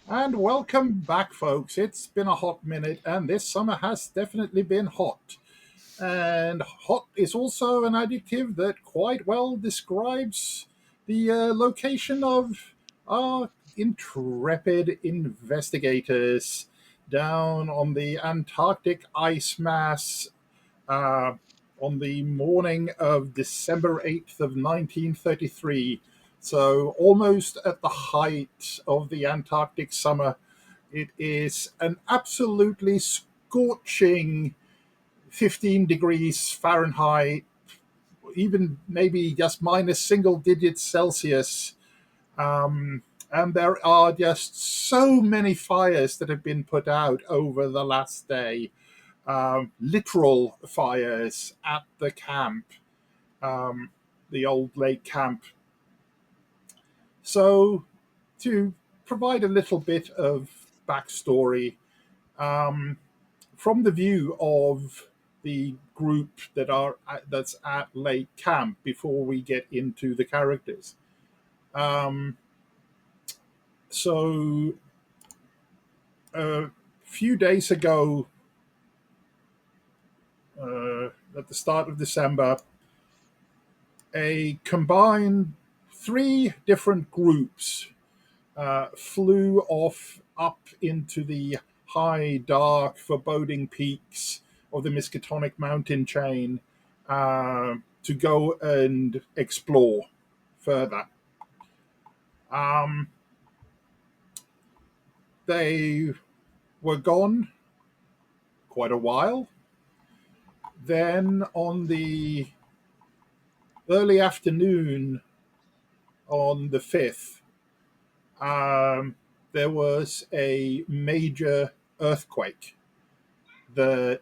And welcome back, folks. It's been a hot minute, and this summer has definitely been hot. And hot is also an adjective that quite well describes the location of our intrepid investigators down on the Antarctic ice mass uh, on the morning of December 8th of 1933. So almost at the height of the Antarctic summer. It is an absolutely scorching 15 degrees Fahrenheit, even maybe just minus single digits Celsius. And there are just so many fires that have been put out over the last day, literal fires at the camp, um, the old lake camp. So, to provide a little bit of backstory, um, from the view of the group that's at lake camp, before we get into the characters. Um, so, a few days ago, at the start of December, a combined three different groups flew off up into the high, dark, foreboding peaks of the Miskatonic mountain chain to go and explore further. Um, they were gone quite a while. Then, on the early afternoon on the 5th, there was a major earthquake that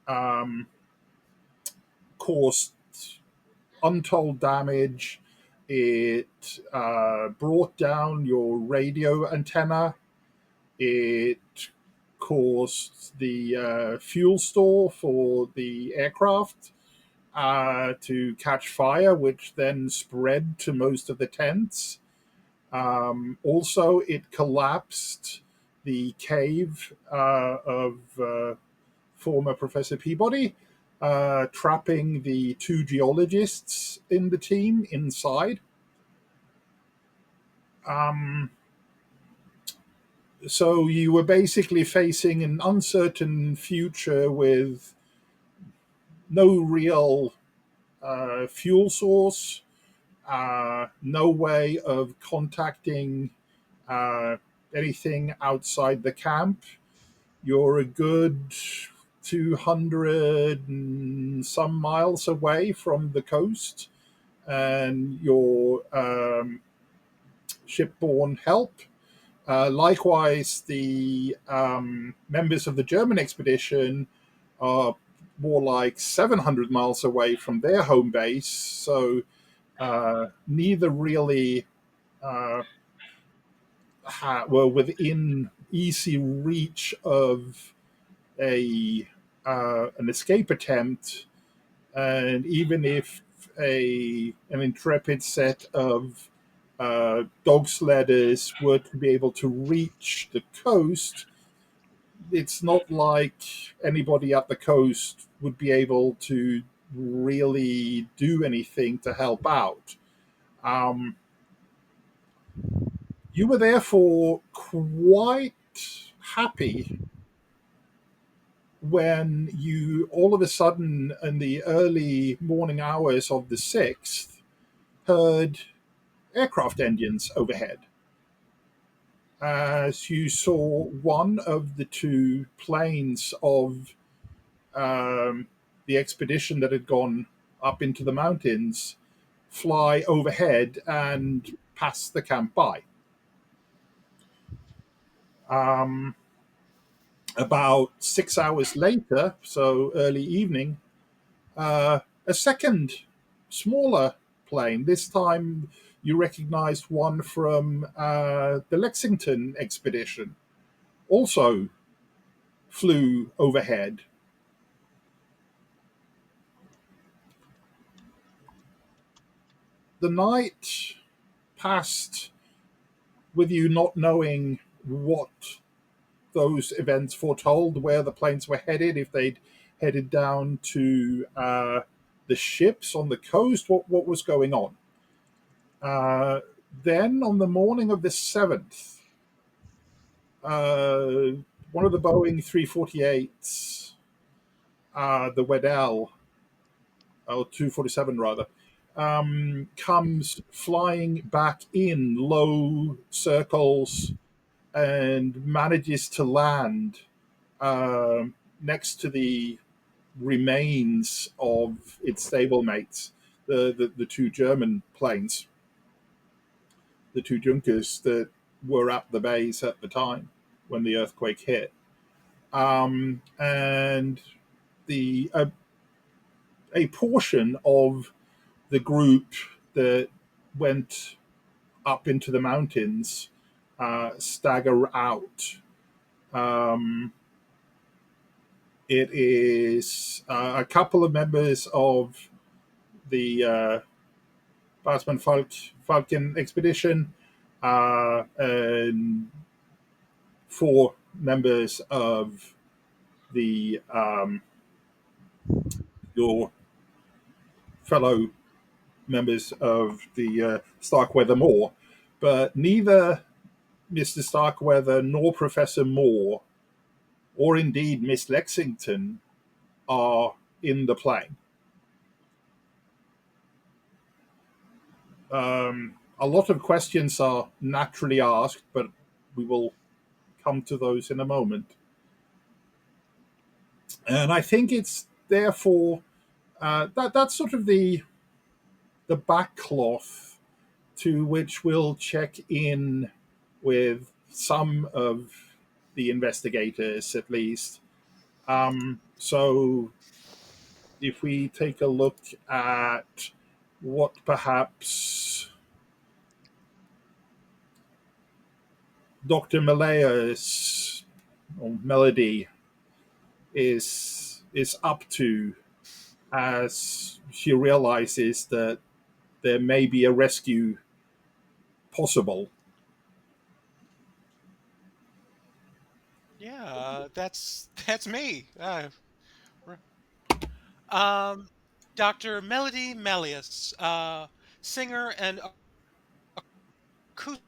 um, caused untold damage. It brought down your radio antenna. It caused the fuel store for the aircraft to catch fire, which then spread to most of the tents. Also, it collapsed the cave of former Professor Peabody, trapping the two geologists in the team inside. Um, so you were basically facing an uncertain future with no real fuel source, no way of contacting uh, anything outside the camp. You're a good 200 and some miles away from the coast, and your shipborne help. Likewise, the members of the German expedition are more like 700 miles away from their home base, so neither really uh, were within easy reach of a an escape attempt. And even if an intrepid set of dog sledders were to be able to reach the coast, it's not like anybody at the coast would be able to really do anything to help out. Um, you were therefore quite happy when you all of a sudden, in the early morning hours of the 6th, heard aircraft engines overhead, as you saw one of the two planes of the expedition that had gone up into the mountains fly overhead and pass the camp by. Um, about 6 hours later, so early evening, a second smaller plane. This time you recognized one from the Lexington expedition, also flew overhead. The night passed with you not knowing what those events foretold, where the planes were headed, if they'd headed down to the ships on the coast, what was going on. Uh, then on the morning of the 7th, uh, one of the Boeing 348s, the Weddell, or 247 rather, comes flying back in low circles and manages to land next to the remains of its stablemates, the two German planes, the two Junkers that were at the base at the time when the earthquake hit. And the a portion of the group that went up into the mountains stagger out. Um, it is a couple of members of the Bassman Falcon expedition and four members of the your fellow members of the Starkweather Moore, but neither Mr. Starkweather nor Professor Moore, or indeed Miss Lexington, are in the plane. A lot of questions are naturally asked, but we will come to those in a moment. And I think it's therefore that's sort of the backcloth to which we'll check in with some of the investigators, at least. So if we take a look at what perhaps Dr. Malaya's or Melody is up to as she realizes that there may be a rescue possible. Yeah, that's me. R- um, Dr. Melody Melius, singer and acoustic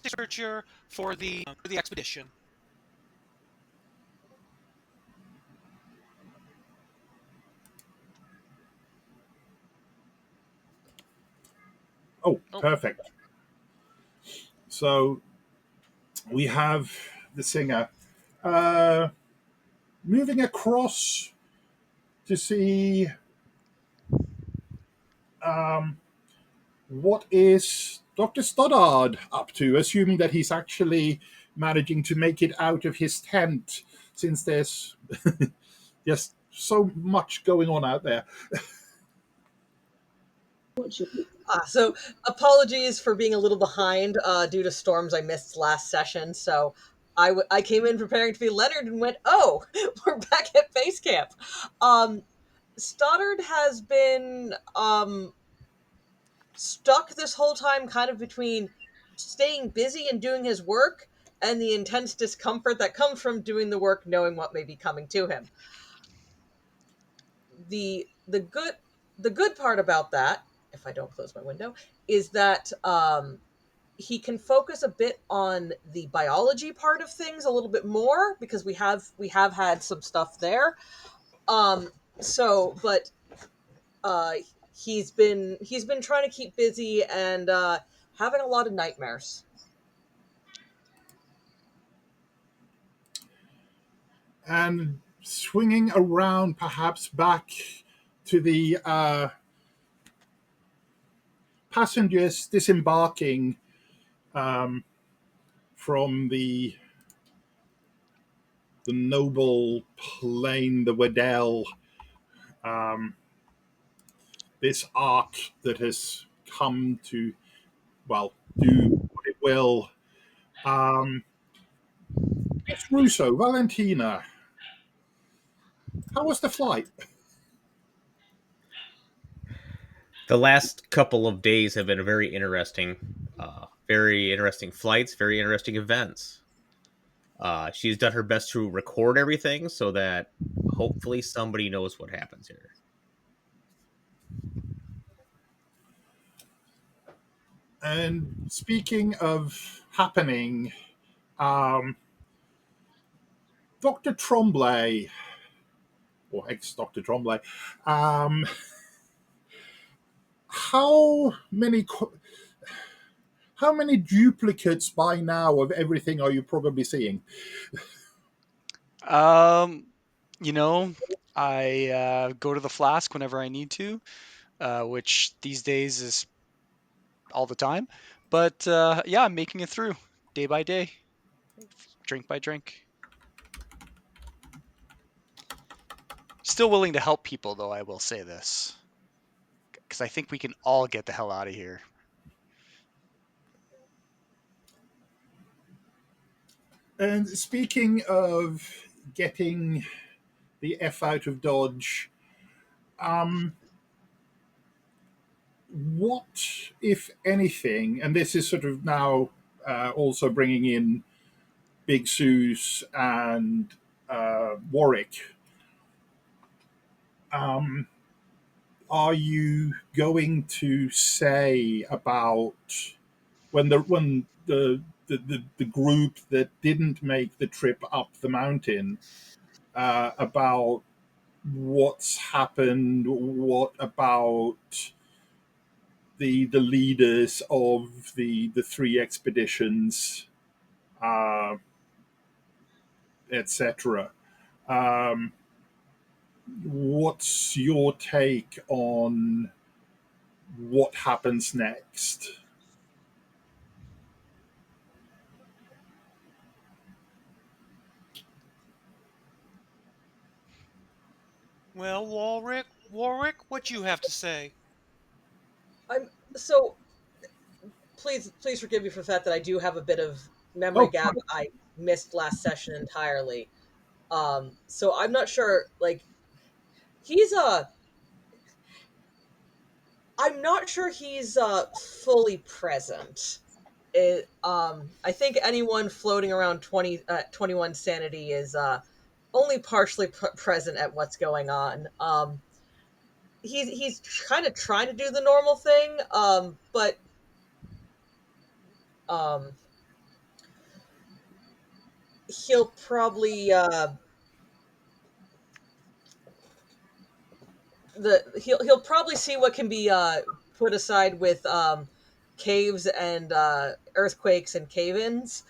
researcher for the expedition. Oh, Oh, perfect. So we have the singer uh, moving across to see um, what is Dr. Stoddard up to, assuming that he's actually managing to make it out of his tent, since there's just so much going on out there. So apologies for being a little behind due to storms I missed last session. So I came in preparing to be Leonard and went, oh, we're back at base camp. Um, Stoddard has been stuck this whole time kind of between staying busy and doing his work and the intense discomfort that comes from doing the work knowing what may be coming to him. The the good the good part about that, if I don't close my window, is that he can focus a bit on the biology part of things a little bit more because we have had some stuff there. But uh he's been trying to keep busy and having a lot of nightmares. And swinging around perhaps back to the passengers disembarking from the noble plane, the Weddell, um, this ark that has come to, well, do what it will. Um, Miss Russo, Valentina, how was the flight? The last couple of days have been very interesting. Very interesting flights, very interesting events. She's done her best to record everything so that hopefully somebody knows what happens here. And speaking of happening, um, Dr. Tremblay, or ex Dr. Tremblay, um, how many how many duplicates by now of everything are you probably seeing? Um, you know, I go to the flask whenever I need to, which these days is all the time. But yeah, I'm making it through day by day, drink by drink. Still willing to help people, though, I will say this, because I think we can all get the hell out of here. And speaking of getting the F out of Dodge, um, what, if anything, and this is sort of now also bringing in Big Suze and Warwick, um, are you going to say about when the group that didn't make the trip up the mountain about what's happened? What about the leaders of the three expeditions, uh, etc.? Um, what's your take on what happens next? Well, Warwick, what you have to say? I'm so please forgive me for the fact that I do have a bit of memory Oh, gap. I missed last session entirely. So I'm not sure. Like he's I'm not sure he's fully present. I think anyone floating around 21 sanity is only partially present at what's going on. He's kind of trying to do the normal thing, but um, he'll probably he'll probably see what can be put aside with caves and earthquakes and cave-ins,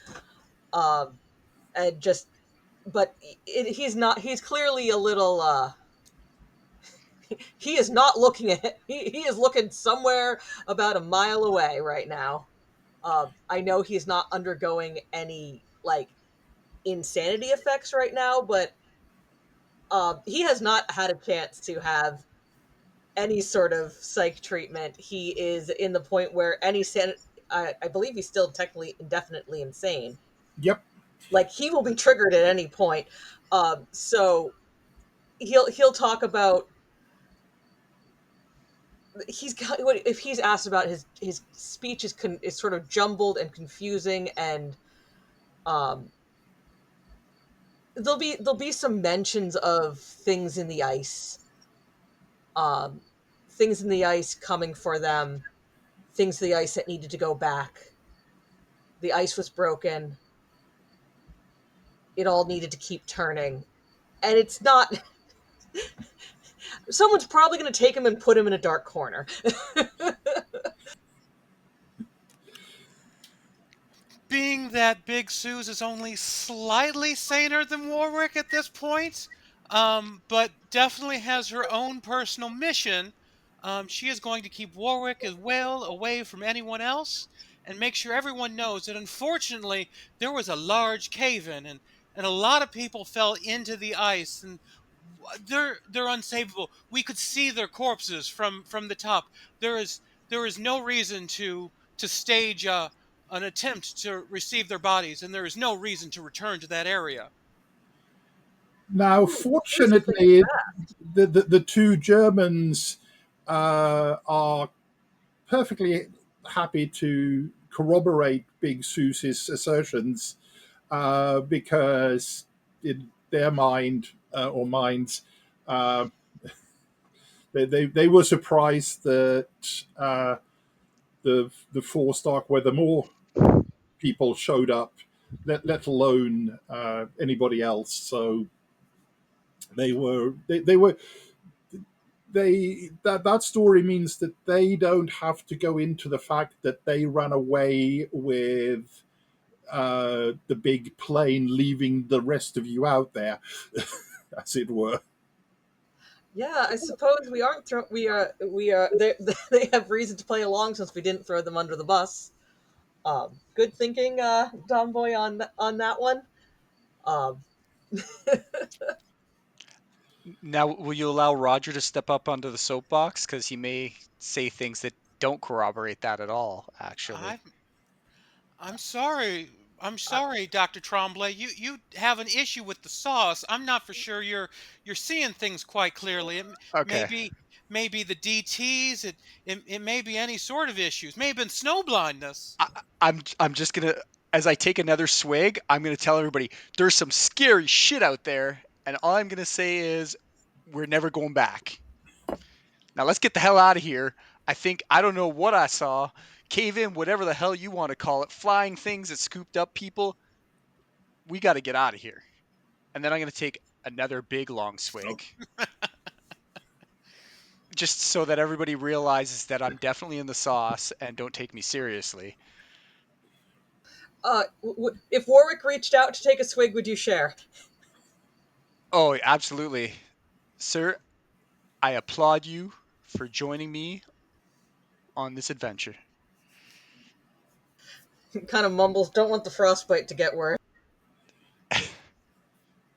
um, and just but he's not. He's clearly a little. He is not looking at. He is looking somewhere about a mile away right now. I know he's not undergoing any like insanity effects right now, but he has not had a chance to have any sort of psych treatment. He is in the point where I believe he's still technically indefinitely insane. yep. Like he will be triggered at any point. So he'll talk about he's got if he's asked about his speech is sort of jumbled and confusing, and um there'll be some mentions of um things in the ice coming for them, things in the ice that needed to go back. The ice was broken, it all needed to keep turning, and it's not. Someone's probably going to take him and put him in a dark corner. Being that Big Suze is only slightly saner than Warwick at this point, but definitely has her own personal mission. She is going to keep Warwick as well away from anyone else and make sure everyone knows that unfortunately there was a large cave in and a lot of people fell into the ice and they're unsavable. We could see their corpses from the top. There is no reason to stage an attempt to receive their bodies, and there is no reason to return to that area. Now, These things fortunately, fast. the two Germans are perfectly happy to corroborate Big Seuss's assertions because in their mind or minds, uh, they were surprised that the four Starkweather Moor people showed up, let alone anybody else. So they were that story means that they don't have to go into the fact that they ran away with the big plane, leaving the rest of you out there, as it were. Yeah, I suppose we aren't throw we are they they have reason to play along since we didn't throw them under the bus. Good thinking, Tom Boy, on that one. Um, Now, will you allow Roger to step up onto the soapbox? Because he may say things that don't corroborate that at all, actually. I'm I'm sorry. I'm sorry, Dr. Tremblay. You have an issue with the sauce. I'm not for sure you're seeing things quite clearly. Okay. Maybe the DTs. It may be any sort of issues. May have been snow blindness. I'm just gonna, as I take another swig, I'm gonna tell everybody there's some scary shit out there, and all I'm gonna say is we're never going back. Now let's get the hell out of here. I don't know what I saw. Cave in, whatever the hell you want to call it, flying things that scooped up people. We got to get out of here. And then I'm gonna take another big long So swig, just so that everybody realizes that I'm definitely in the sauce and don't take me seriously. if Warwick reached out to take a swig, would you share? Oh, absolutely, sir. I applaud you for joining me on this adventure. Kind of mumbles, don't want the frostbite to get worse.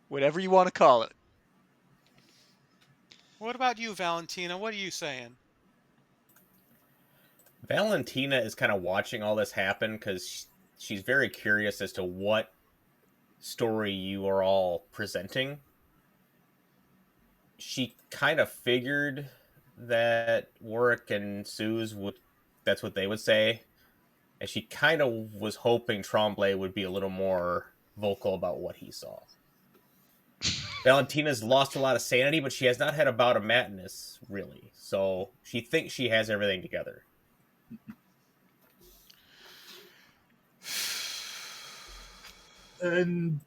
Whatever you want to call it. What about you, Valentina? What are you saying? Valentina is kind of watching all this happen because she's very curious as to what story you are all presenting. She kind of figured that Warwick and Suze would, that's what they would say. And she kind of was hoping Tremblay would be a little more vocal about what he saw. Valentina's lost a lot of sanity, but she has not had a bout of madness, really. So she thinks she has everything together. and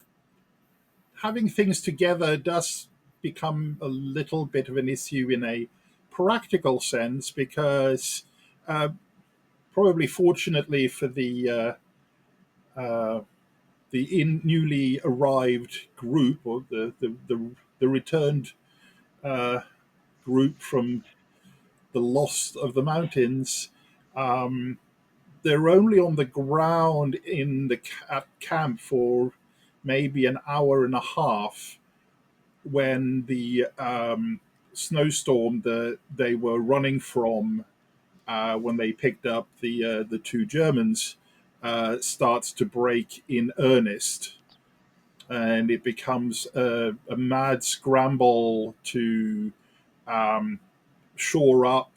having things together does become a little bit of an issue in a practical sense because uh, probably fortunately for uh, newly arrived group or the returned uh, group from the lost of the mountains, um, they're only on the ground at camp for maybe an hour and a half when the snowstorm that they were running from when they picked up the two Germans starts to break in earnest, and it becomes a mad scramble to um, shore up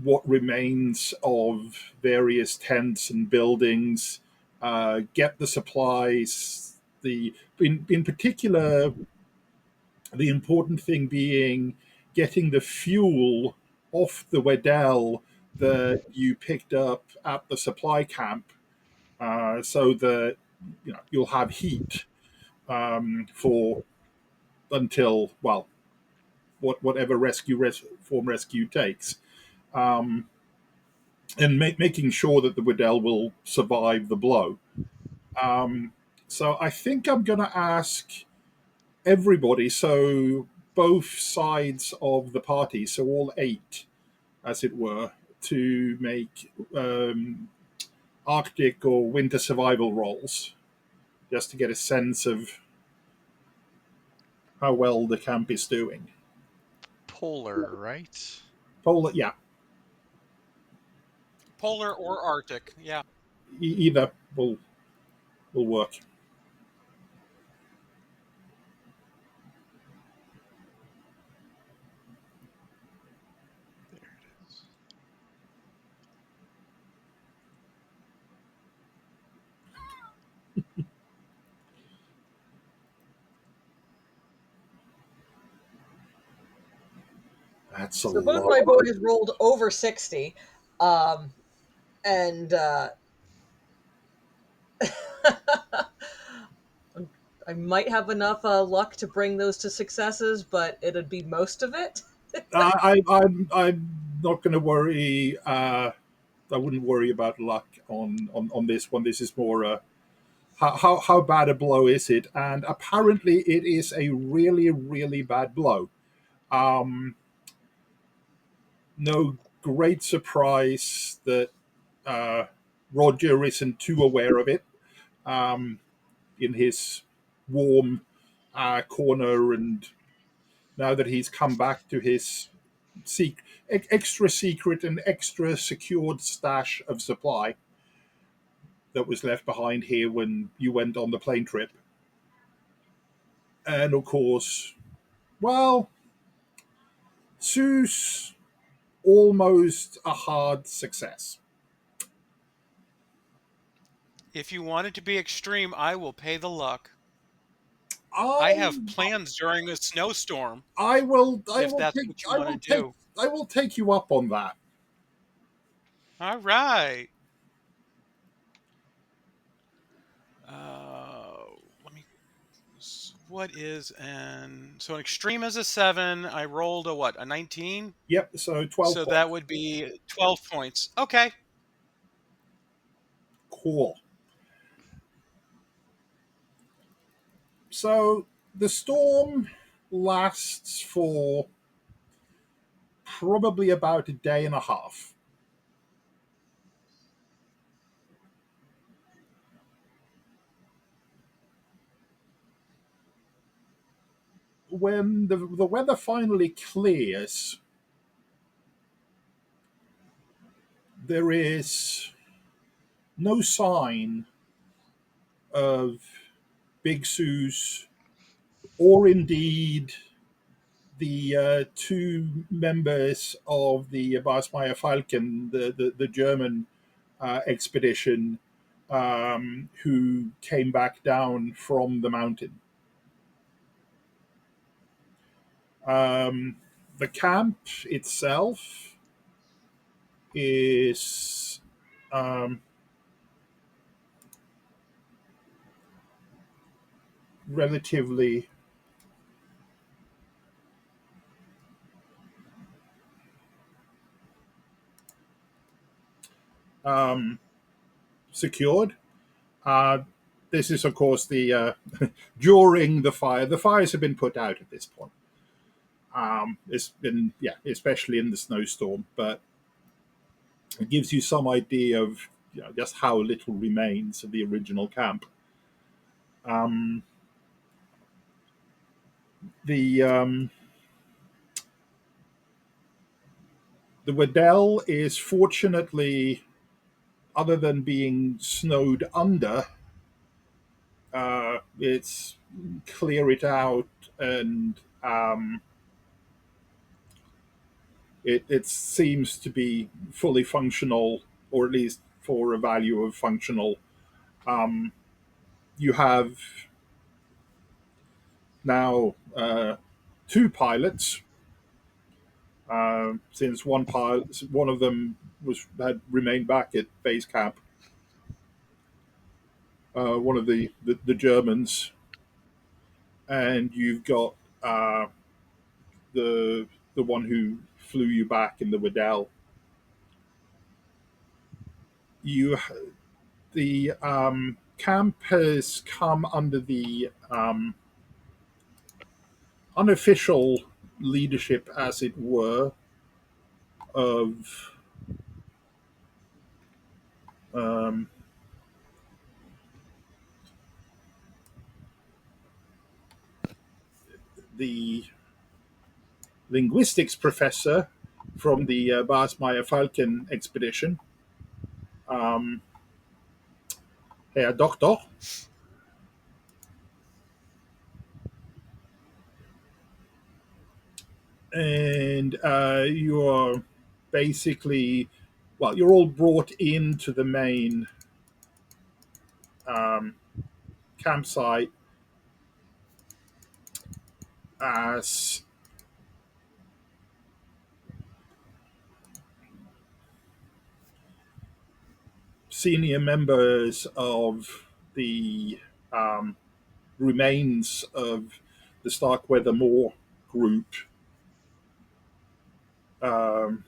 what remains of various tents and buildings, get the supplies. In particular, the important thing being getting the fuel off the Weddell that you picked up at the supply camp, so that you'll have heat for until well whatever form rescue takes, and making sure that the Weddell will survive the blow. Um, so I think I'm going to ask everybody, so both sides of the party, so all eight, as it were, to make Arctic or winter survival rolls, just to get a sense of how well the camp is doing. Polar, right? Polar, yeah, Polar or Arctic? Yeah. either will work. There it is. That's a So both lot. my boys rolled over 60. Um, and I might have enough luck to bring those to successes, but it'd be most of it. I'm not going to worry. I wouldn't worry about luck on this one. This is more how bad a blow is it? And apparently, it is a really really bad blow. Um, no great surprise that uh, Roger isn't too aware of it um, in his warm corner, and now that he's come back to his extra secret and extra secured stash of supply that was left behind here when you went on the plane trip. And of course, well, Sue's almost a hard success. If you want it to be extreme, I will pay the luck. I have Um, plans during a snowstorm, I if will that's take, what you want to do. I will take you up on that. All right. Uh, Let me. What is an extreme is a 7. I rolled a what? A 19. Yep. So 12 So that points. would be 12 points. Okay. Cool. So the storm lasts for probably about a day and a half. When the weather finally clears, there is no sign of Big Sue's, or indeed the two members of the Basmeier Falcon, the German expedition, who came back down from the mountain. Um, the camp itself is relatively um, secured. Uh, this is, of course, the during the fire. The fires have been put out at this point. It's been, yeah, especially in the snowstorm, but it gives you some idea of just how little remains of the original camp. Um, the the Waddell is fortunately, other than being snowed under, it's clear it out, and it seems to be fully functional, or at least for a value of functional. Um, you have now two pilots, since one of them had remained back at base camp. One of the Germans, and you've got the the one who flew you back in the Waddell. You the camp has come under the unofficial leadership, as it were, of um, the linguistics professor from the Basmeier Falcon expedition, um, Herr Doctor, and you're basically, well, you're all brought into the main um, campsite as senior members of the um, remains of the Starkweather Moor group um,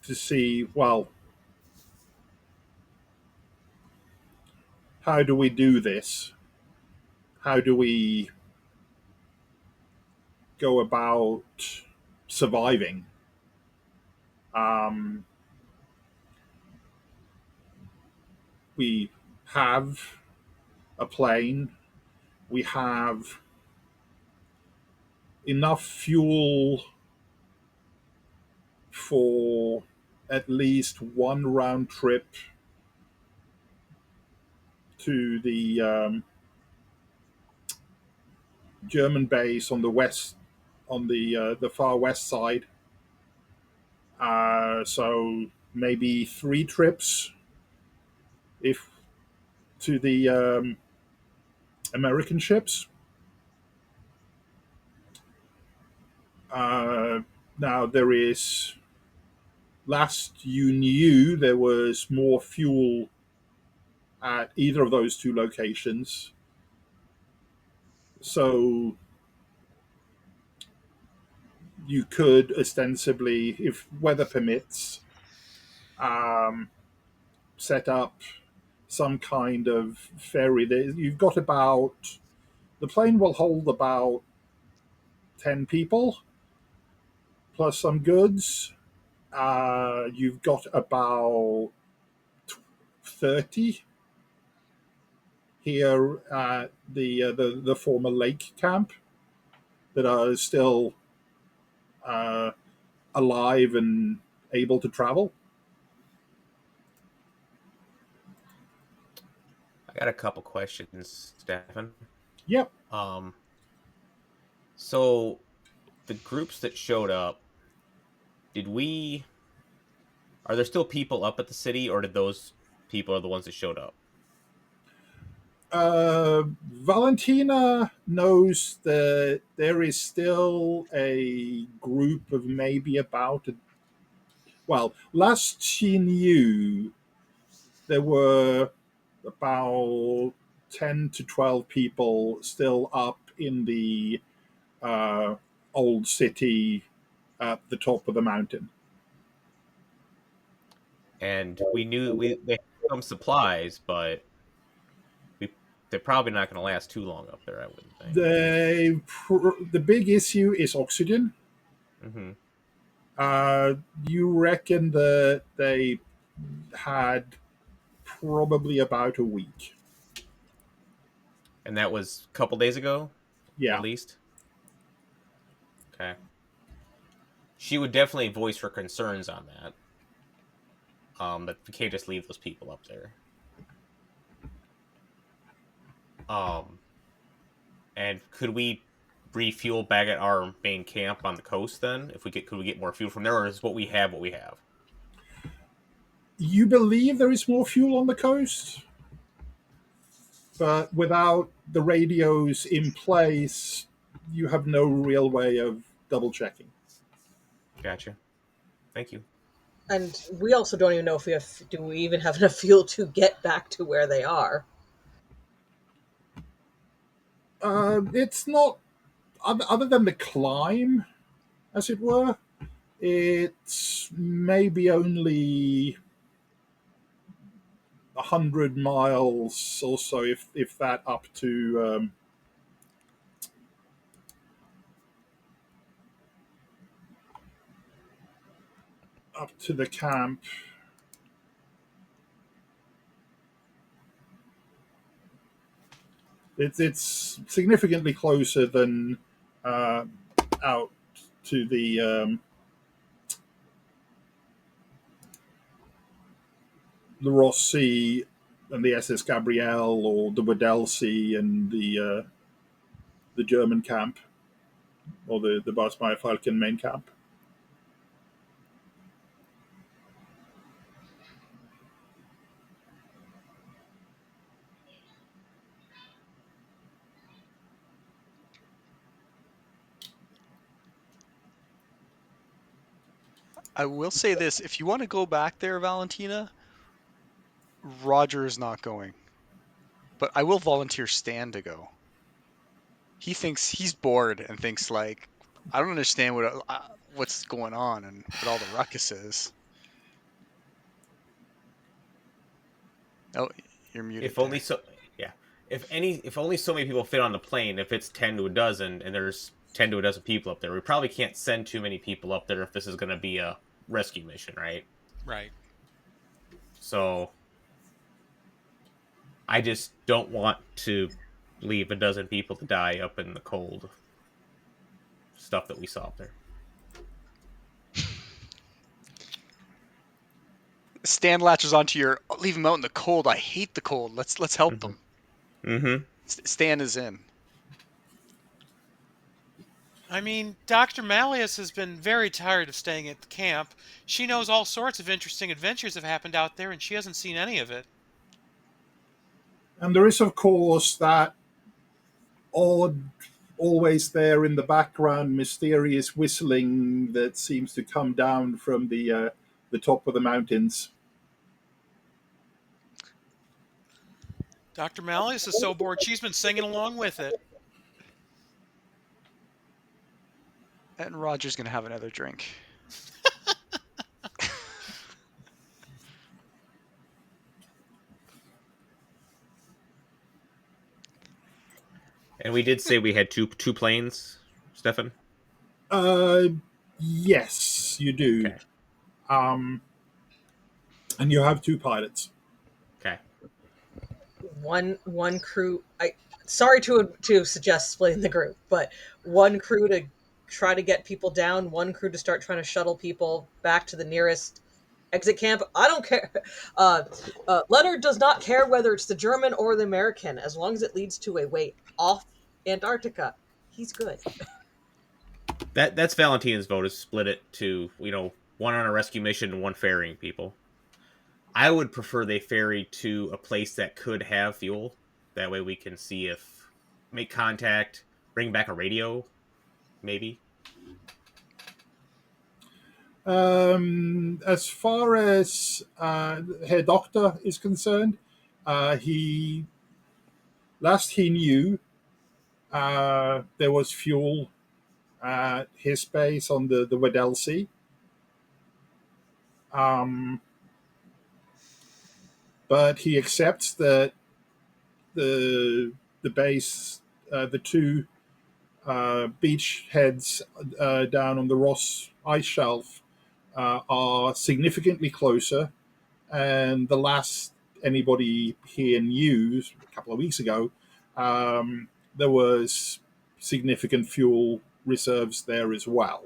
to see, well, how do we do this? How do we go about surviving? Um, we have a plane, we have enough fuel for at least one round trip to the German base on the west, on the far west side. So maybe three trips if to the American ships. Uh, Now there is. Last you knew, there was more fuel at either of those two locations. So you could ostensibly, if weather permits, um, set up some kind of ferry. You've got about, the plane will hold about 10 people plus some goods. You've got about 30 here at the former lake camp that are still uh, alive and able to travel. I got a couple questions, Stefan. Yep. Um, so the groups that showed up, did we? Are there still people up at the city, or did those people are the ones that showed up? Valentina knows that there is still a group of maybe about, well, last she knew, there were about 10 to 12 people still up in the uh, old city at the top of the mountain. And we knew they had some supplies, but we they're probably not going to last too long up there. I wouldn't think. The big issue is oxygen. Hmm. Uh, you reckon that they had probably about a week. And that was a couple days ago, at Yeah. least. Okay. She would definitely voice her concerns on that. That we can't just leave those people up there. Um, and could we refuel back at our main camp on the coast then? If we get, could we get more fuel from there, or is what we have what we have? You believe there is more fuel on the coast, but without the radios in place, you have no real way of double checking. Gotcha. Thank you. And we also don't even know if we have, do we even have enough fuel to get back to where they are? It's not, other than the climb, as it were, it's maybe only 100 miles or so, if that, up to the camp. It's significantly closer than uh, out to the Ross Sea and the SS Gabrielle, or the Weddell Sea and the German camp, or the Basmeier Falcon main camp. I will say this: if you want to go back there, Valentina, Roger is not going, but I will volunteer Stan to go. He thinks he's bored and thinks like, I don't understand what's going on and what all the ruckus is. Oh, you're muted If only there. so. Yeah. If only so many people fit on the plane. If it's 10 to a dozen, and there's 10 to a dozen people up there, we probably can't send too many people up there if this is going to be a rescue mission, right? Right. So I just don't want to leave a dozen people to die up in the cold stuff that we saw up there. Stan latches onto your leave him out in the cold. I hate the cold. Let's help Mm-hmm. them. Mm-hmm. Stan is in. I mean, Dr. Malleus has been very tired of staying at the camp. She knows all sorts of interesting adventures have happened out there, and she hasn't seen any of it. And there is, of course, that odd, always there in the background, mysterious whistling that seems to come down from the top of the mountains. Dr. Malleus is so bored she's been singing along with it. And Roger's gonna have another drink. And we did say we had two planes, Stefan. Uh, yes, you do. Okay. Um, and you have two pilots. Okay. One crew. I sorry to suggest splitting the group, but one crew to try to get people down, one crew to start trying to shuttle people back to the nearest exit camp. I don't care. Leonard does not care whether it's the German or the American, as long as it leads to a way off Antarctica. He's good. That's Valentina's vote, is split it to, one on a rescue mission and one ferrying people. I would prefer they ferry to a place that could have fuel. That way we can see if make contact, bring back a radio, maybe. As far as Herr Doctor is concerned, he last he knew there was fuel at his base on the Weddell Sea. Um, but he accepts that the base, the two beach heads down on the Ross ice shelf are significantly closer, and the last anybody here knew a couple of weeks ago, there was significant fuel reserves there as well.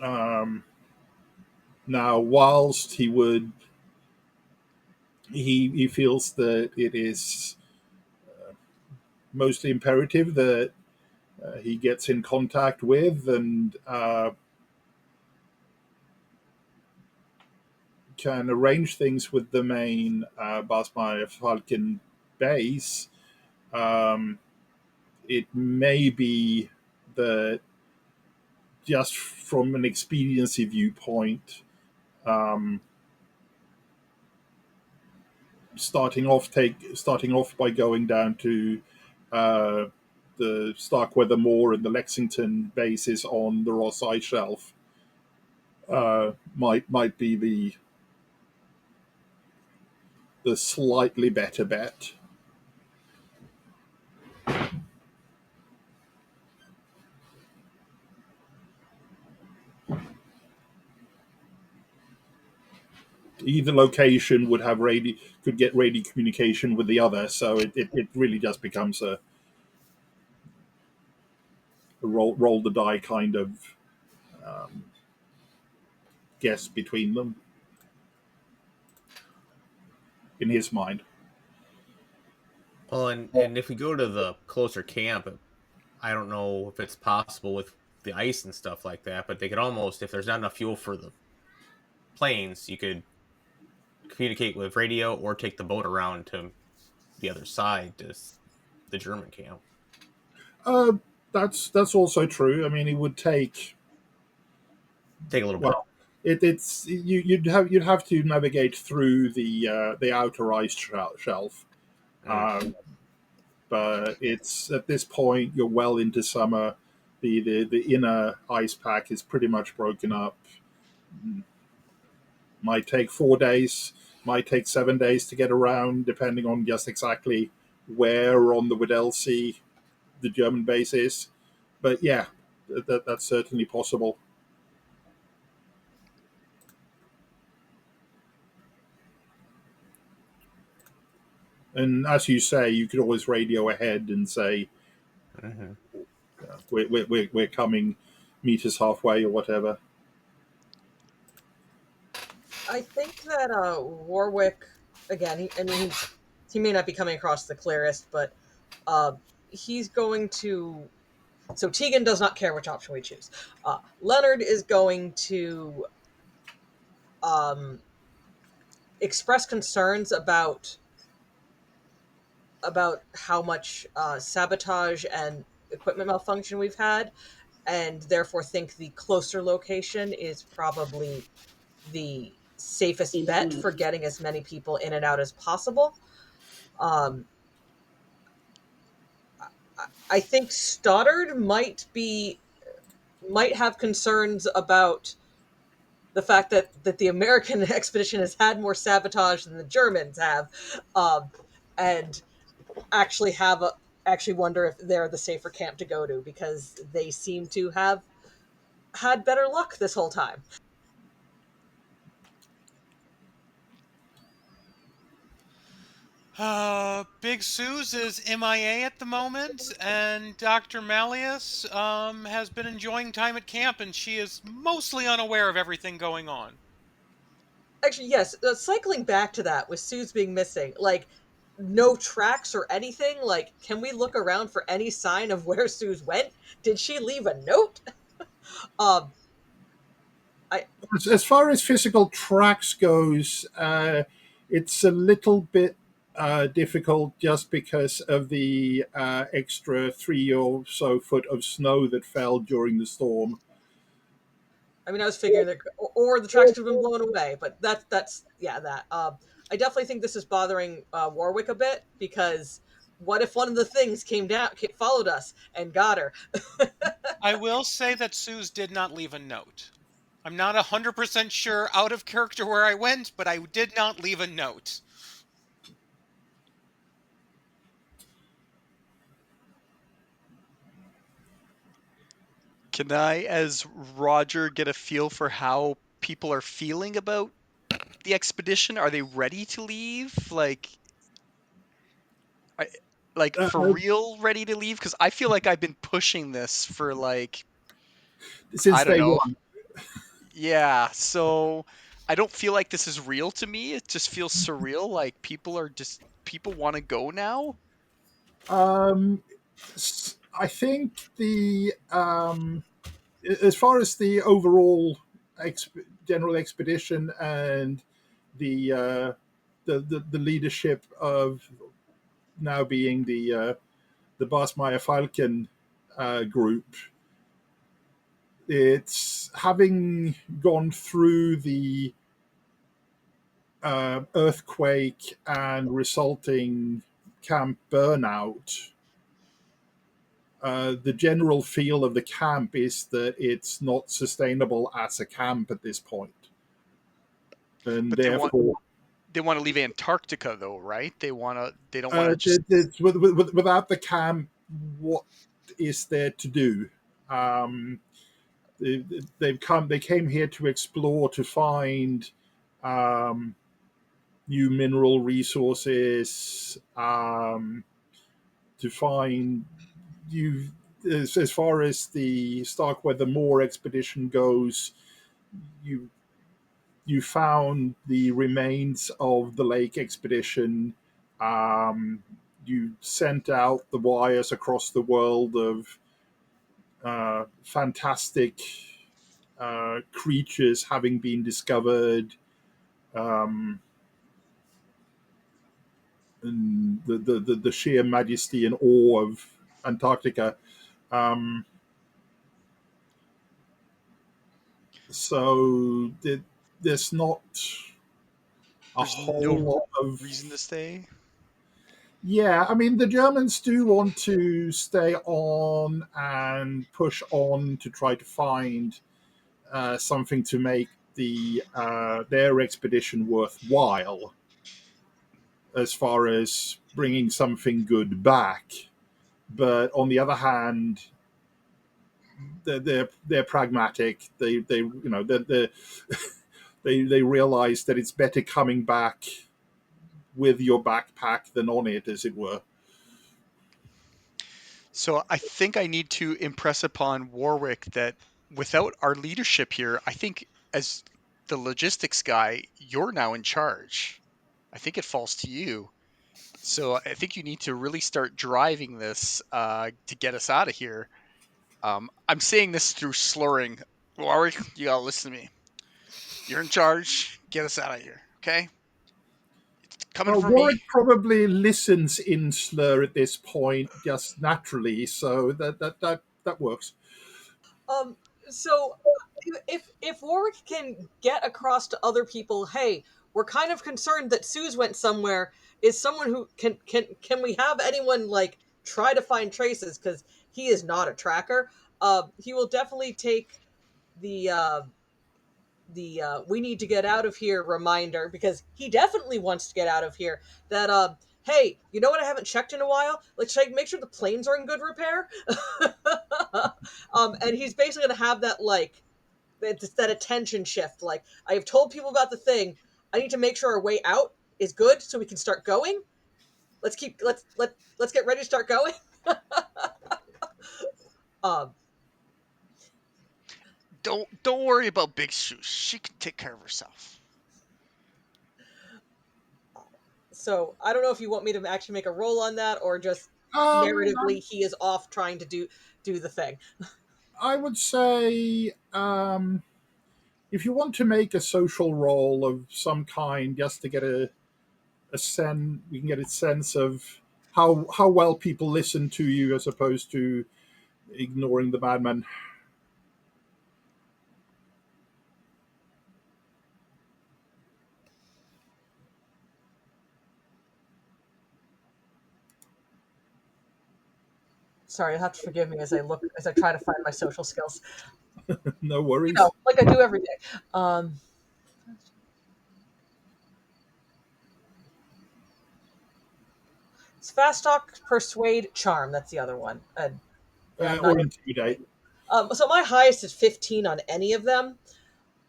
Um, Now, whilst he feels that it is mostly imperative that he gets in contact with and can arrange things with the main Basmaier Falcon base. Um, it may be that just from an expediency viewpoint, um, starting off by going down to uh, the Starkweather Moor and the Lexington bases on the Ross Ice Shelf might be the slightly better bet. Either location would have radio could get radio communication with the other, so it really just becomes a roll the die kind of um, guess between them in his mind. Well, and if we go to the closer camp, I don't know if it's possible with the ice and stuff like that, but they could almost, if there's not enough fuel for the planes, you could communicate with radio or take the boat around to the other side to the German camp. Uh, that's also true. I mean, it would take Take a little bit. well, it's you'd have to navigate through the outer shelf. Mm. Um, but it's at this point you're well into summer. The inner ice pack is pretty much broken up. Might take 4 days, might take 7 days to get around, depending on just exactly where on the Weddell Sea the German base is. But yeah, that's certainly possible. And as you say, you could always radio ahead and say, Hmm. we're coming, meet us halfway or whatever. I think that Warwick again. I mean, he may not be coming across the clearest, but uh, he's going to. So Tegan does not care which option we choose. Leonard is going to um, express concerns about how much sabotage and equipment malfunction we've had, and therefore think the closer location is probably the safest bet for getting as many people in and out as possible. Um, I think Stoddard might have concerns about the fact that the American expedition has had more sabotage than the Germans have, um, and actually wonder if they're the safer camp to go to because they seem to have had better luck this whole time. Big Suze is MIA at the moment, and Dr. Malleus has been enjoying time at camp, and she is mostly unaware of everything going on. Actually, yes. Cycling back to that with Sue's being missing, like no tracks or anything. Like, can we look around for any sign of where Sue's went? Did she leave a note? Um, I As far as physical tracks goes, it's a little bit difficult just because of the extra 3 or so foot of snow that fell during the storm. I mean, I was figuring that, or the tracks could have been blown away, but that's yeah, that. I definitely think this is bothering Warwick a bit because what if one of the things followed us and got her? I will say that Suze did not leave a note. I'm not 100% sure out of character where I went, but I did not leave a note. Can I, as Roger, get a feel for how people are feeling about the expedition? Are they ready to leave? I, like Uh, for real, ready to leave? Because I feel like I've been pushing this for like I since don't day know. one. Yeah, so I don't feel like this is real to me. It just feels surreal. Like people want to go now. Um, I think as far as the overall general expedition and the, uh, the leadership of now being the Basmeier Falcon group, it's having gone through the earthquake and resulting camp burnout. The general feel of the camp is that it's not sustainable as a camp at this point, and But therefore, they want to leave Antarctica though, right? They don't want to just without the camp, what is there to do? Um, they came here to explore, to find um, new mineral resources, to find you as far as the Starkweather Moor expedition goes, you you found the remains of the Lake expedition. Um, you sent out the wires across the world of fantastic creatures having been discovered, um, and the sheer majesty and awe of Antarctica. Um, So there's not a There's whole no lot reason to of. stay. Yeah, I mean, the Germans do want to stay on and push on to try to find something to make their expedition worthwhile, as far as bringing something good back. But on the other hand, they're pragmatic. They they realize that it's better coming back with your backpack than on it, as it were. So I think I need to impress upon Warwick that without our leadership here, I think as the logistics guy, you're now in charge. I think it falls to you. So I think you need to really start driving this to get us out of here. I'm saying this through slurring. Warwick, you gotta listen to me. You're in charge. Get us out of here, okay? It's coming Well, for me. Warwick probably listens in slur at this point, just naturally, so that works. Um, so if Warwick can get across to other people, hey, we're kind of concerned that Suze went somewhere. Is someone who can we have anyone like try to find traces because he is not a tracker. He will definitely take the we need to get out of here reminder because he definitely wants to get out of here. That hey, you know what I haven't checked in a while? Let's check, make sure the planes are in good repair. And he's basically gonna have that like that attention shift. Like I have told people about the thing. I need to make sure our way out is good so we can start going. Let's get ready to start going. Um, Don't worry about Big Shoes. She can take care of herself. so I don't know if you want me to actually make a roll on that or just narratively Um, he is off trying to do the thing. I would say if you want to make a social role of some kind, just to get a sense, we can get a sense of how well people listen to you as opposed to ignoring the madman. Sorry, you'll have to forgive me as I try to find my social skills. No worries. Like I do every day. Um, it's fast talk, persuade, charm. That's the other one. And I'm not. Or intimidate. So my highest is 15 on any of them.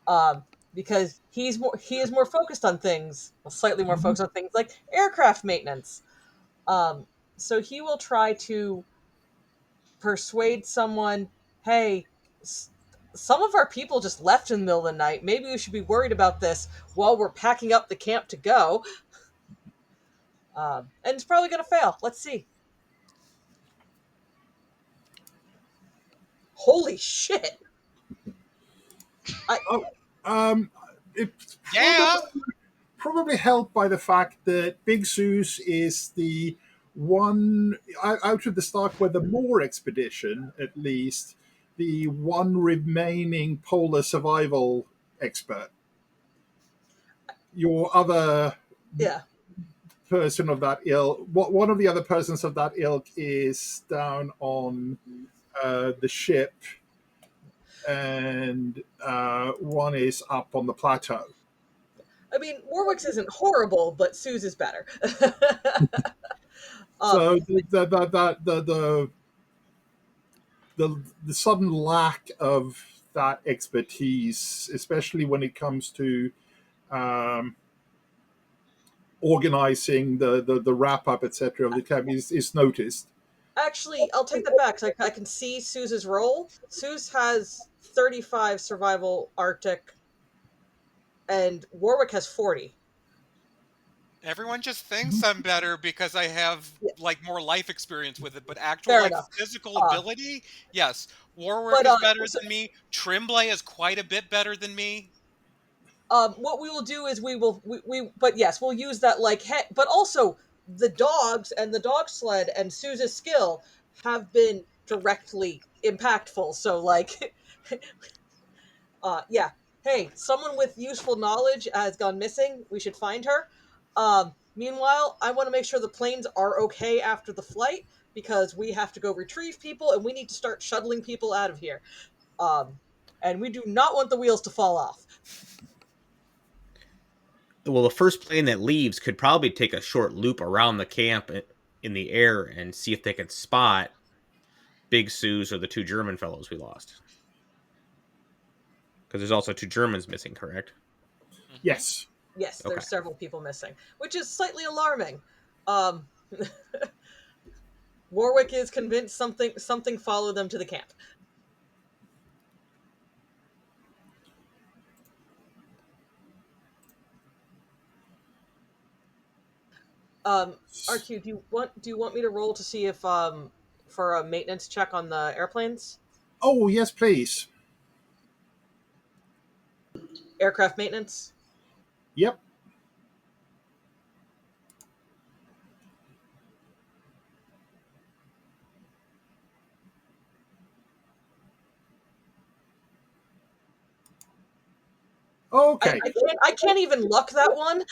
Um, because he is more focused on things, well, slightly more Mhm. focused on things like aircraft maintenance. Um, so he will try to persuade someone, hey, some of our people just left in the middle of the night. Maybe we should be worried about this while we're packing up the camp to go. And it's probably going to fail. Let's see. Holy shit! I Oh, it's Yeah. probably helped by the fact that Big Zeus is the one out of the Starkweather Moor expedition, at least, the one remaining polar survival expert. Your other yeah. person of that ilk, one of the other persons of that ilk is down on the ship, and one is up on the plateau. I mean, Warwick's isn't horrible, but Sue's is better. um, So the sudden lack of that expertise, especially when it comes to um, organizing the wrap up, etc., of the camp, is noticed. Actually, I'll take that back. 'Cause I can see Sue's role. Sue's has 35 survival Arctic, and Warwick has 40. Everyone just thinks I'm better because I have Yeah, like more life experience with it, but actual fair like enough. physical Uh, ability, yes, Warwick but is better so than me. Tremblay is quite a bit better than me. what we will do is but yes, we'll use that like but also the dogs and the dog sled and Sue's skill have been directly impactful. So like Yeah. Hey, someone with useful knowledge has gone missing. We should find her. Meanwhile, I want to make sure the planes are okay after the flight because we have to go retrieve people and we need to start shuttling people out of here. Um, and we do not want the wheels to fall off. Well, the first plane that leaves could probably take a short loop around the camp in the air and see if they can spot Big Sue's or the two German fellows we lost. Because there's also two Germans missing, correct? Hmm. Yes. Yes, Okay. there's several people missing, which is slightly alarming. Um, Warwick is convinced something followed them to the camp. Um, RQ, do you want me to roll to see if for a maintenance check on the airplanes, Oh, yes, please. aircraft maintenance? Yep. I, Okay. I can't even luck that one.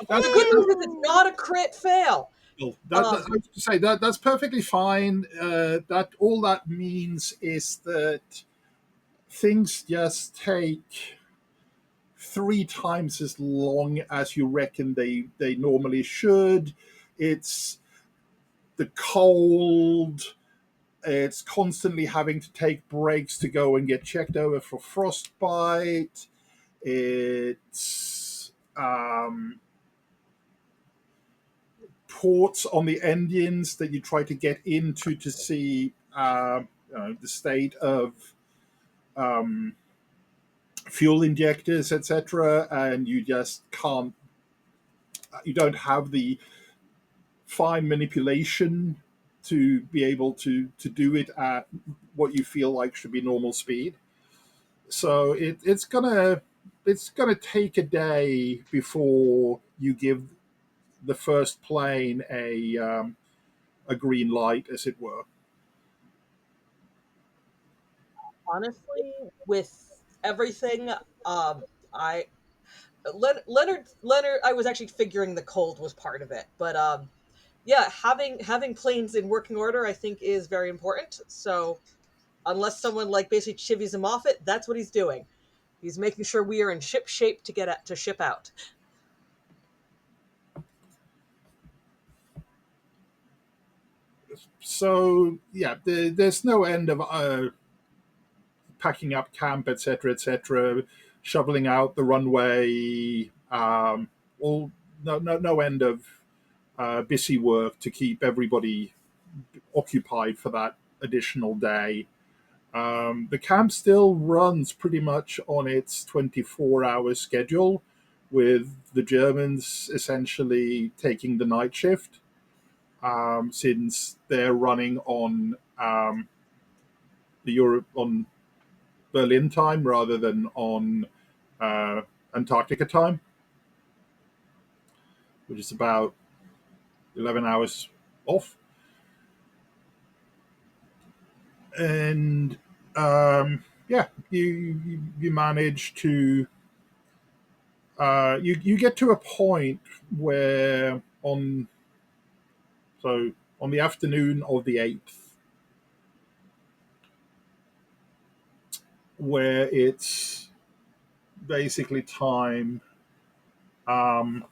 That's The good news is it's not a crit fail. cool. I Um, was to say that's perfectly fine. That all that means is that things just take 3 times as long as you reckon they normally should. It's the cold. It's constantly having to take breaks to go and get checked over for frostbite. It's ports on the engines that you try to get into to see the state of um, fuel injectors, etc., and you just can't. You don't have the fine manipulation to be able to do it at what you feel like should be normal speed. So it's gonna take a day before you give the first plane a green light, as it were. Honestly, with everything, I Leonard, I was actually figuring the cold was part of it, but yeah, having planes in working order, I think, is very important. So unless someone like basically chivies him off it, that's what he's doing. He's making sure we are in ship shape to to ship out. So yeah, there's no end of packing up camp, etc., etc., shoveling out the runway, all no end of busy work to keep everybody occupied for that additional day. The camp still runs pretty much on its 24-hour schedule, with the Germans essentially taking the night shift, since they're running on the Europe on Berlin time rather than on uh, Antarctica time, which is about 11 hours off. And yeah, you manage to you get to a point where on the afternoon of the 8th, where it's basically time um,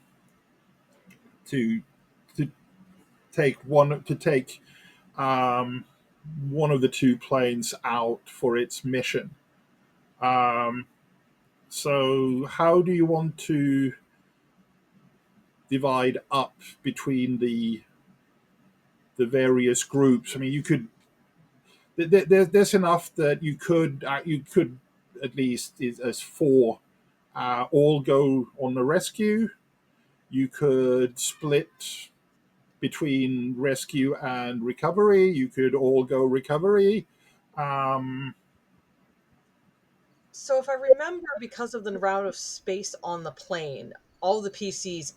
to to take um, one of the two planes out for its mission. Um, so, how do you want to divide up between the various groups? I mean, you could there's enough that you could at least as four all go on the rescue. You could split between rescue and recovery. You could all go recovery. Um, So if I remember, because of the amount of space on the plane, all the PCs,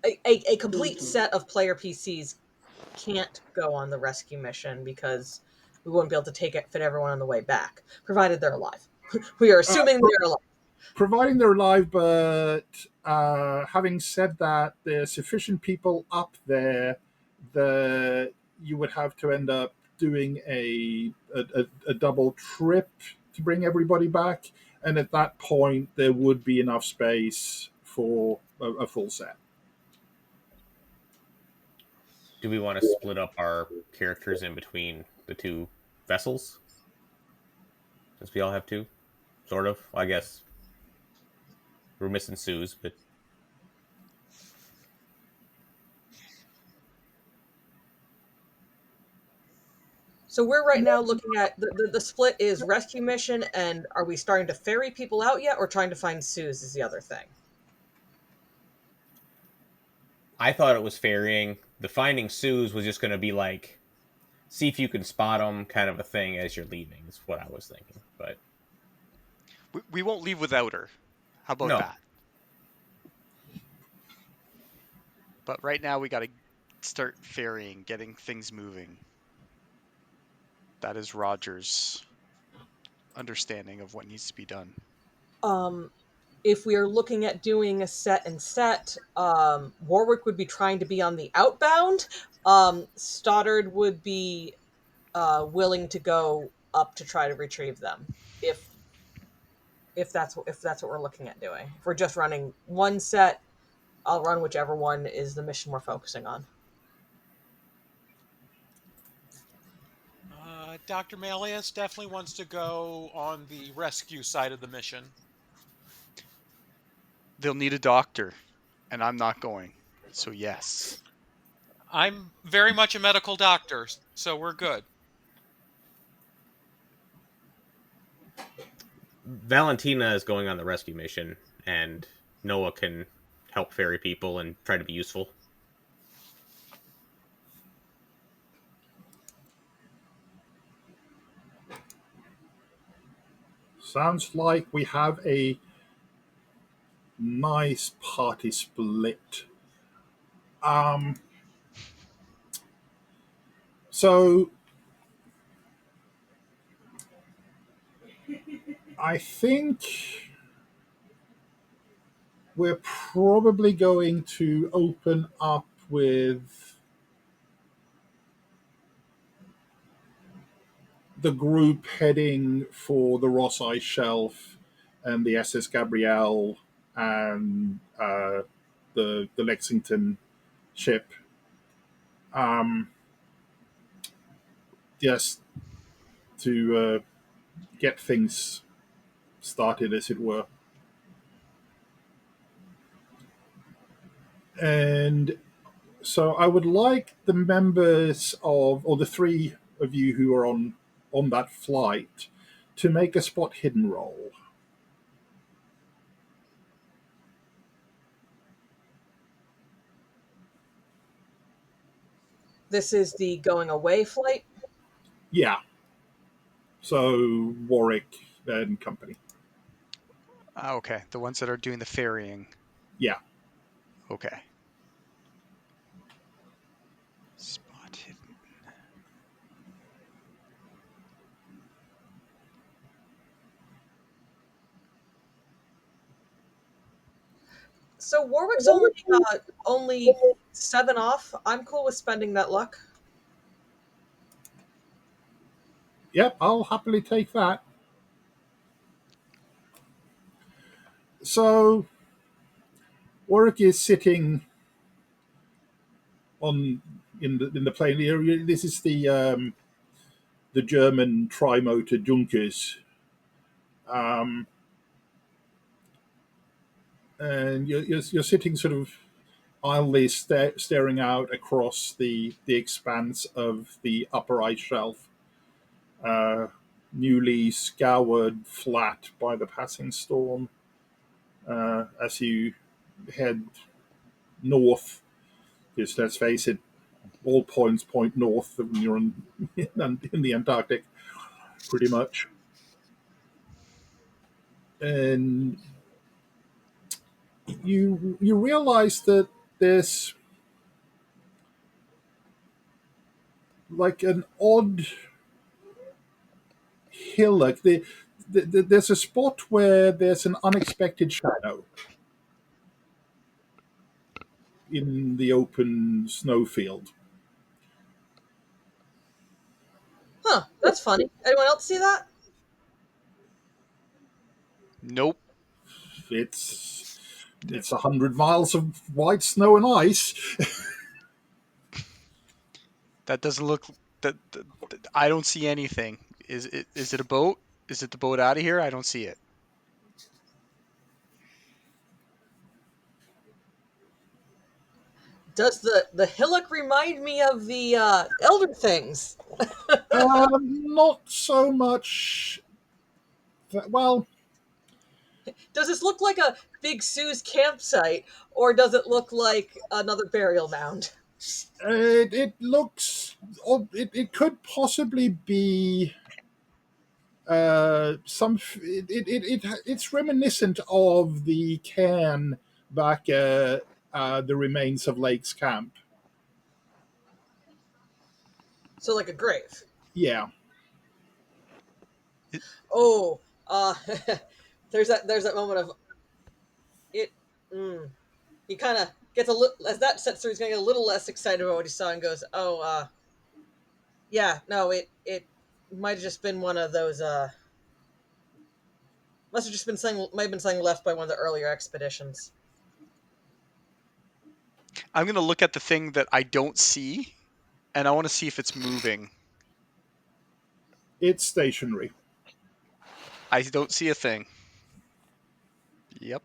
a complete set of player PCs can't go on the rescue mission because we wouldn't be able to take it fit everyone on the way back, provided they're alive. We are Uh, assuming they're alive. Providing they're alive, but having said that, there's sufficient people up there that you would have to end up doing a double trip to bring everybody back, and at that point, there would be enough space for a full set. Do we want to split up our characters in between the two vessels? Since we all have two? Sort of, I guess. We're missing Sue's, but So we're right now looking at the split is rescue mission, and are we starting to ferry people out yet, or trying to find Sue's is the other thing? I thought it was ferrying. The finding Sue's was just going to be like, see if you can spot them kind of a thing as you're leaving, is what I was thinking. But We won't leave without her. How about no, that? But right now we got to start ferrying, getting things moving. That is Roger's understanding of what needs to be done. Um, if we are looking at doing a set and set, Warwick would be trying to be on the outbound. Stoddard would be willing to go up to try to retrieve them. If if that's what we're looking at doing. If we're just running one set, I'll run whichever one is the mission we're focusing on. Dr. Malleus definitely wants to go on the rescue side of the mission. They'll need a doctor, and I'm not going. So yes. I'm very much a medical doctor, so we're good. Valentina is going on the rescue mission, and Noah can help ferry people and try to be useful. Sounds like we have a nice party split. Um, so I think we're probably going to open up with the group heading for the Ross Ice Shelf and the SS Gabrielle and the Lexington ship. Um, just to get things started, as it were. And so I would like the members of, or the three of you who are on that flight, to make a spot hidden roll. This is the going away flight. Yeah. So Warwick and company. Okay, the ones that are doing the ferrying. Yeah. Okay. Spot hidden. So Warwick's only 7 off. I'm cool with spending that luck. Yep, I'll happily take that. So Warwick is sitting on in the plane. This is the German tri-motor Junkers, um, and you're sitting sort of idly staring out across the expanse of the upper ice shelf, uh, newly scoured flat by the passing storm. As you head north, because let's face it, all points point north when you're in the Antarctic, pretty much. And you realize that there's like an odd hillock. there's a spot where there's an unexpected shadow in the open snowfield. Huh, that's funny. Anyone else see that? Nope. It's 100 miles of white snow and ice. That doesn't look. I don't see anything. Is it a boat? Is it the boat out of here? I don't see it. Does the hillock remind me of the Elder Things? Not so much. Well, Does this look like a Big Sue's campsite, or does it look like another burial mound? it looks. It could possibly be some. It's reminiscent of the cairn back the remains of Lake's camp. So like a grave. Yeah, It- Oh, uh, there's that moment of it. Mm, he kind of gets a little as that sets through. He's gonna get a little less excited about what he saw and goes, "Oh, yeah, no, it might have just been one of those. Must have just been something. Might have been something left by one of the earlier expeditions." I'm gonna look at the thing that I don't see, and I want to see if it's moving. it's stationary. I don't see a thing. Yep,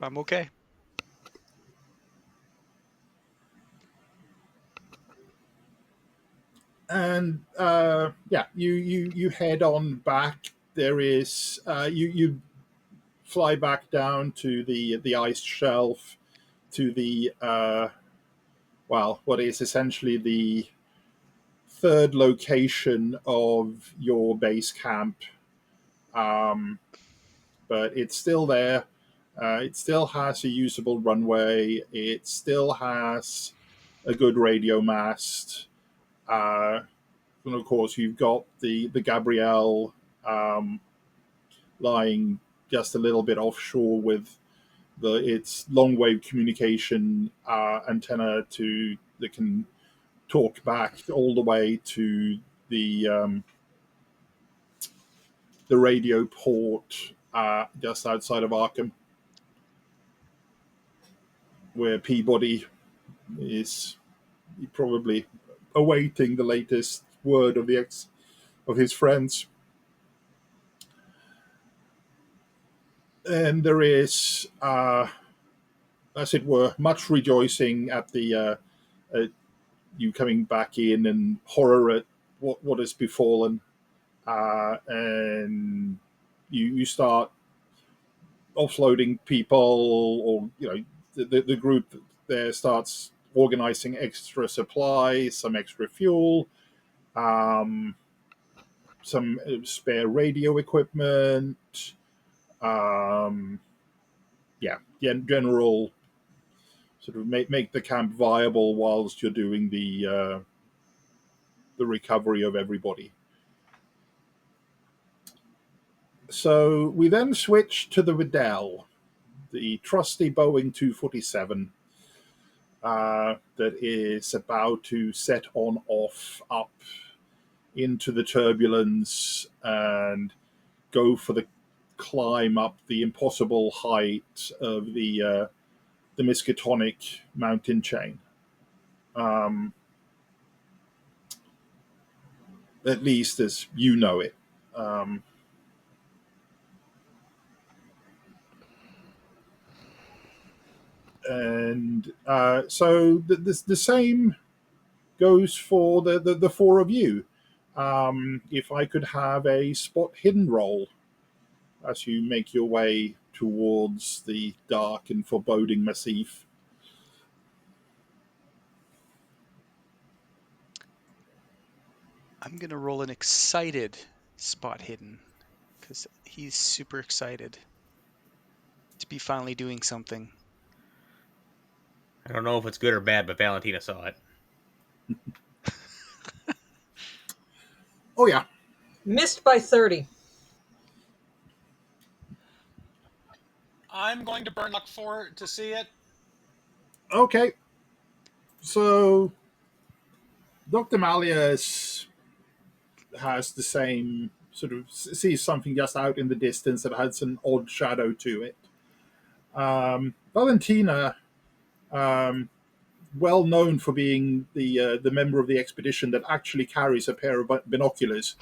I'm okay. And yeah, you head on back. There is you fly back down to the ice shelf to the well, what is essentially the third location of your base camp. Um, but it's still there. It still has a usable runway. It still has a good radio mast. And of course, you've got the Gabrielle um, lying just a little bit offshore with its long wave communication antenna to that can talk back all the way to the um, the radio port just outside of Arkham, where Peabody is probably awaiting the latest word of of his friends. And there is, as it were, much rejoicing at the at you coming back in and horror at what has befallen, and you start offloading people, or the group there starts organizing extra supplies, some extra fuel, um, some spare radio equipment, um, yeah, general sort of make the camp viable whilst you're doing the recovery of everybody. So we then switch to the Riddell, the trusty Boeing 247 that is about to set on off up into the turbulence and go for the climb up the impossible height of the Miskatonic mountain chain. Um, at least as you know it. Um, and so the same goes for the four of you. If I could have a spot hidden roll as you make your way towards the dark and foreboding massif. I'm gonna roll an excited spot hidden because he's super excited to be finally doing something. I don't know if it's good or bad, but Valentina saw it. Oh yeah, Missed by 30. I'm going to burn luck for to see it. Okay, so Dr. Malleus has the same sort of sees something just out in the distance that has an odd shadow to it. Valentina, um, well known for being the member of the expedition that actually carries a pair of binoculars,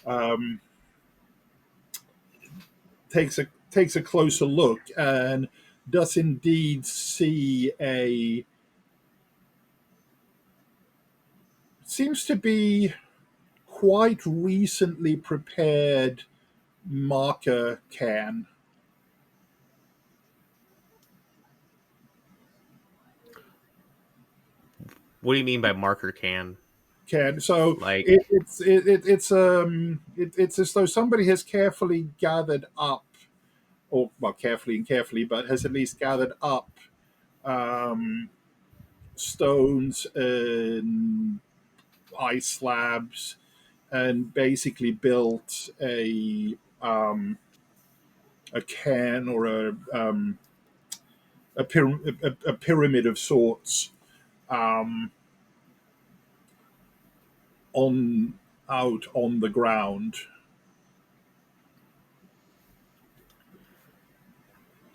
um, takes a closer look and does indeed see a seems to be quite recently prepared marker can. What do you mean by marker can? So Like, it's as though somebody has carefully gathered up, or well, carefully and carefully, but has at least gathered up um, stones and ice slabs, and basically built a can or a pyramid of sorts um, on out on the ground.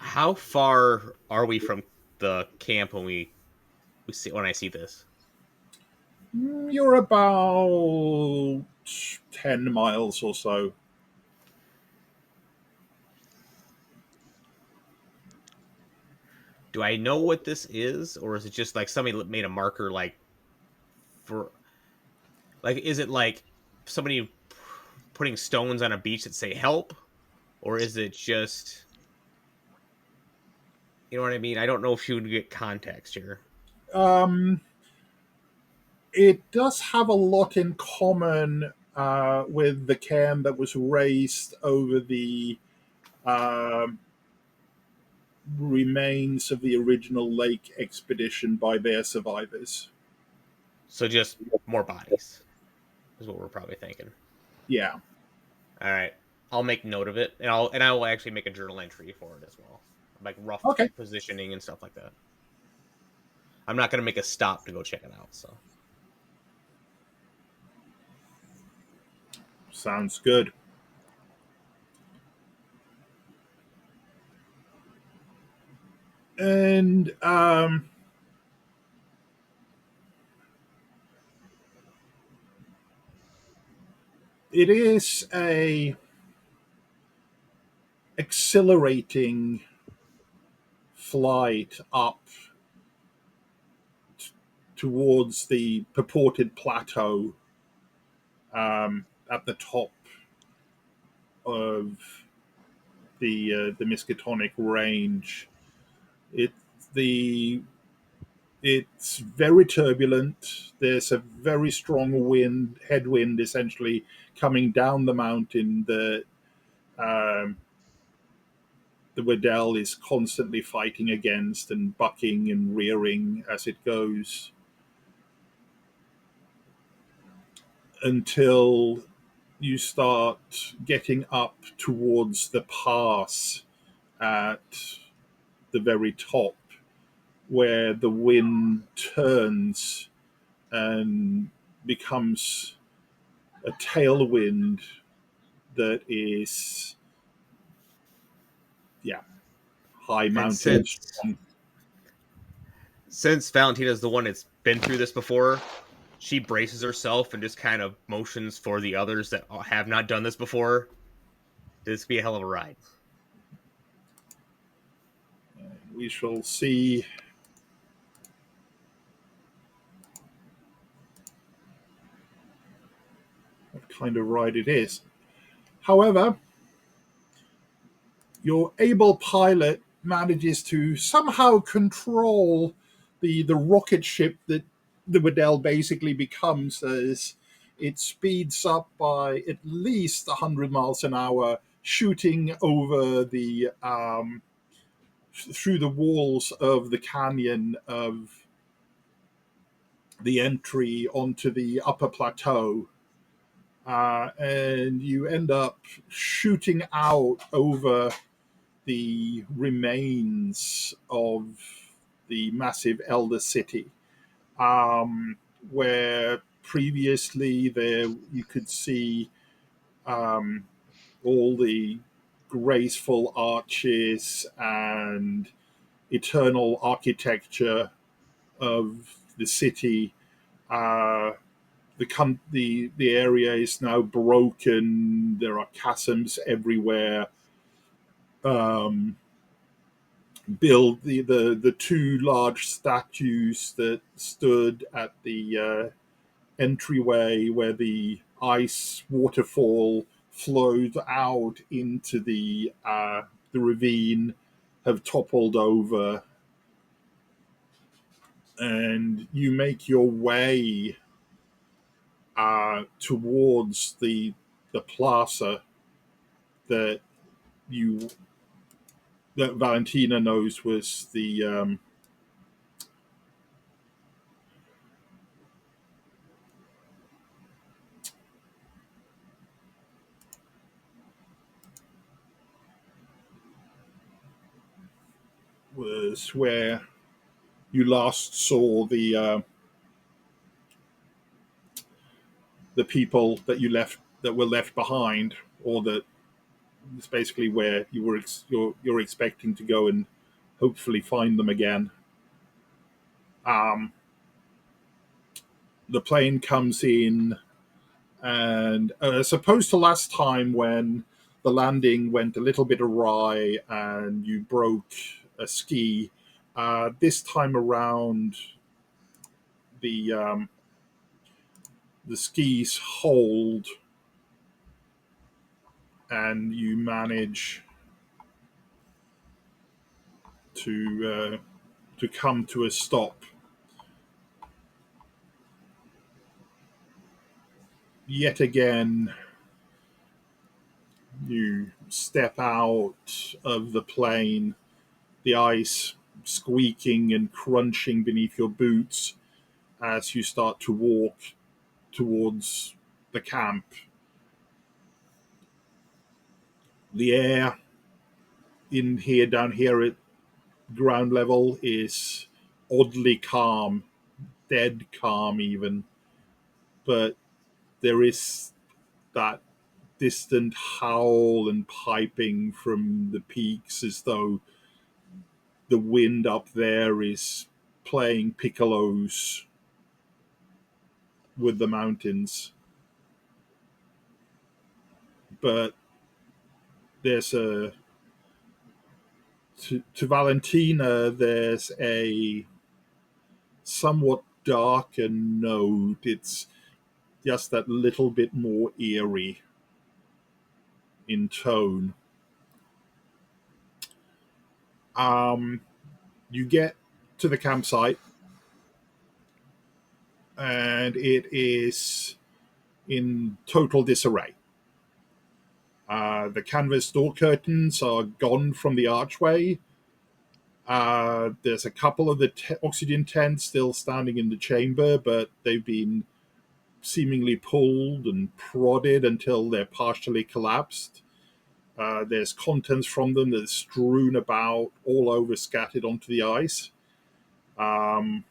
how far are we from the camp when we see when I see this? You're about 10 miles or so. Do I know what this is, or is it just like somebody made a marker for like is it like somebody putting stones on a beach that say help, or is it just you know what I mean? I don't know if you would get context here. Um, it does have a lot in common with the cairn that was raised over the um remains of the original lake expedition by their survivors. So just more bodies is what we're probably thinking. Yeah. All right, I'll make note of it, and I will actually make a journal entry for it as well, like rough Okay. positioning and stuff like that. I'm not gonna make a stop to go check it out. So Sounds good. And it is a exhilarating flight up towards the purported plateau at the top of the Miskatonic Range. It the it's very turbulent. There's a very strong headwind, essentially coming down the mountain. Um, the Waddell is constantly fighting against and bucking and rearing as it goes until you start getting up towards the pass at the very top, where the wind turns and becomes a tailwind that is, yeah, high and mountain since strong. since Valentina's the one that's been through this before, she braces herself and just kind of motions for the others that have not done this before. This could be a hell of a ride. We shall see what kind of ride it is. However, your able pilot manages to somehow control the rocket ship that the Waddell basically becomes as it speeds up by at least 100 miles an hour, shooting over the through the walls of the canyon of the entry onto the upper plateau. And you end up shooting out over the remains of the massive elder city, um, where previously there you could see um, all the graceful arches and eternal architecture of the city. Uh, the area is now broken. There are chasms everywhere. Um, build the two large statues that stood at the entryway where the ice waterfall flowed out into the ravine have toppled over, and you make your way towards the plaza that you that Valentina knows was the was where you last saw the people that you left that were left behind, or that it's basically where you're expecting to go and hopefully find them again. Um, the plane comes in, and as opposed to last time when the landing went a little bit awry and you broke a ski, this time around the the skis hold, and you manage to come to a stop. Yet again, you step out of the plane, the ice squeaking and crunching beneath your boots as you start to walk towards the camp. The air in here, down here at ground level, is oddly calm, dead calm even, but there is that distant howl and piping from the peaks, as though the wind up there is playing piccolos with the mountains. But there's a to Valentina, there's a somewhat darker note. It's just that little bit more eerie in tone. Um, you get to the campsite, and it is in total disarray. The canvas door curtains are gone from the archway. There's a couple of the oxygen tents still standing in the chamber, but they've been seemingly pulled and prodded until they're partially collapsed. There's contents from them that's strewn about all over, scattered onto the ice. Um,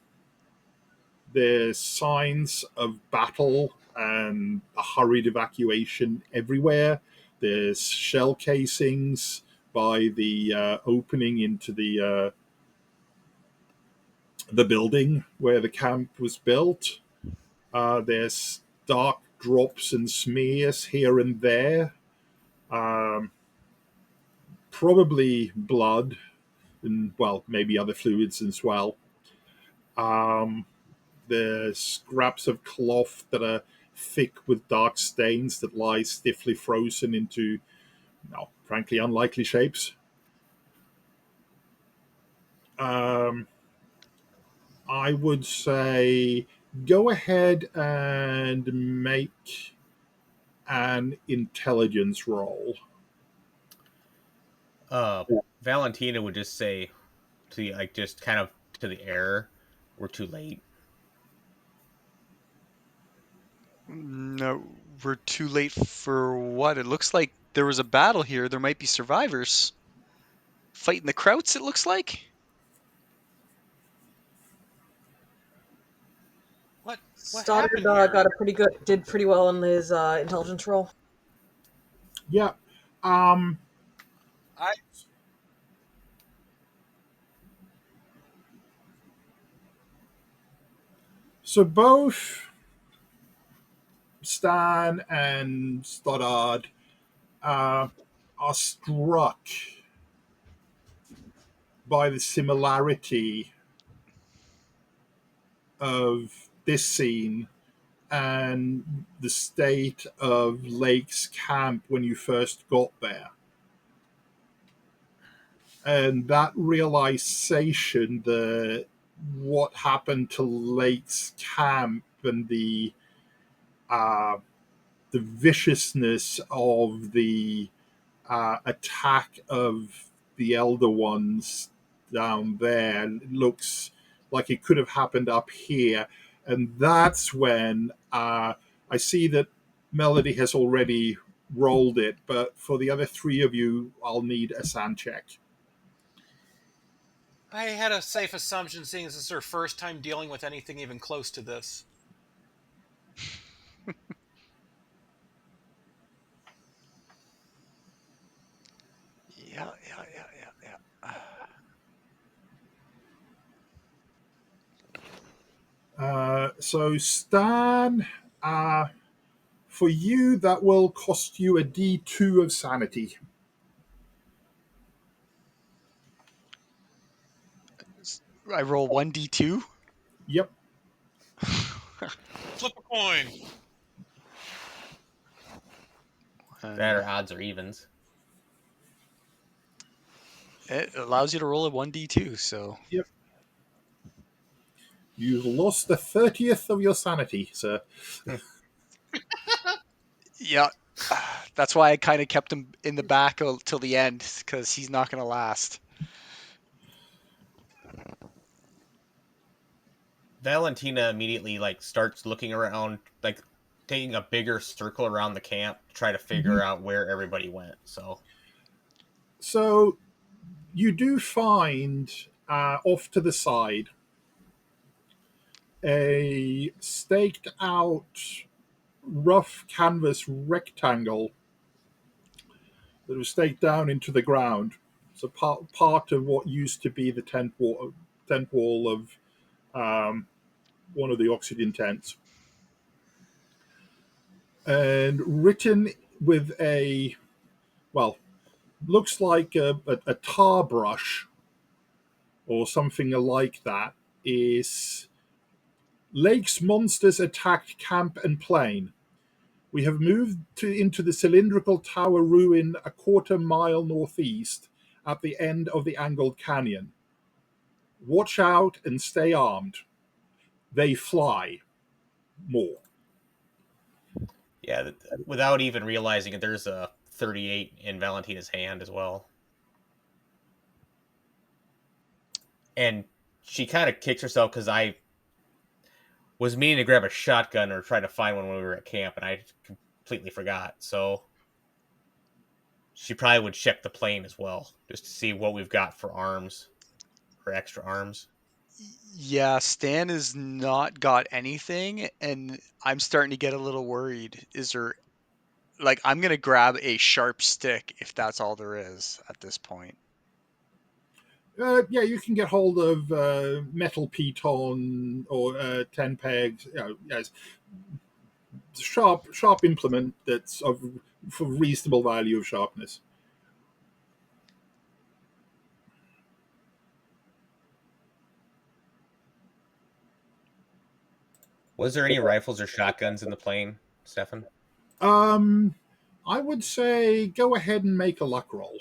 there's signs of battle and a hurried evacuation everywhere. There's shell casings by the opening into the building where the camp was built. There's dark drops and smears here and there. Um, Probably blood and, well, maybe other fluids as well. Um, there's scraps of cloth that are thick with dark stains that lie stiffly frozen into, no, frankly, unlikely shapes. Um, I would say go ahead and make an intelligence roll. Uh, Valentina would just say to the, like, just kind of to the air, "We're too late." No, we're too late for what? It looks like there was a battle here. There might be survivors. fighting the Krauts, it looks like. What Stoddard happened here? did pretty well in his intelligence roll. Yeah. Um, I so both Stan and Stoddard are struck by the similarity of this scene and the state of Lake's camp when you first got there. And that realization that what happened to Lake's camp and uh, the viciousness of the attack of the Elder Ones down there looks like it could have happened up here. And that's when I see that Melody has already rolled it, but for the other three of you, I'll need a sand check. had a safe assumption, seeing this is her first time dealing with anything even close to this. Yeah, yeah, yeah, yeah, yeah. So, Stan, uh, for you, that will cost you a D2 of sanity. I roll 1d2. Yep. Flip a coin. That And or odds or evens. it allows you to roll a 1d2, so Yep. You've lost the 30th of your sanity, sir. yeah. That's why I kind of kept him in the back till the end, because he's not going to last. Valentina immediately like starts looking around, like taking a bigger circle around the camp to try to Mhm. figure out where everybody went. So So you do find off to the side a staked out rough canvas rectangle that was staked down into the ground. So part of what used to be the tent wall of um, one of the oxygen tents, and written with a, well, looks like a tar brush or something like that, is Lake's monsters attacked camp and plane. We have moved into the cylindrical tower ruin a quarter-mile northeast at the end of the angled canyon. Watch out and stay armed. They fly more. yeah, without even realizing it, there's a 38 in Valentina's hand as well, and she kind of kicks herself because I was meaning to grab a shotgun or try to find one when we were at camp, and I completely forgot. So she probably would check the plane as well, just to see what we've got for arms or extra arms. Yeah, Stan has not got anything, and I'm starting to get a little worried. Is there, like, I'm going to grab a sharp stick if that's all there is at this point. Yeah, you can get hold of metal piton or 10 pegs. Yes, sharp implement that's of for reasonable value of sharpness. Was there any rifles or shotguns in the plane, Stefan? Um, I would say go ahead and make a luck roll.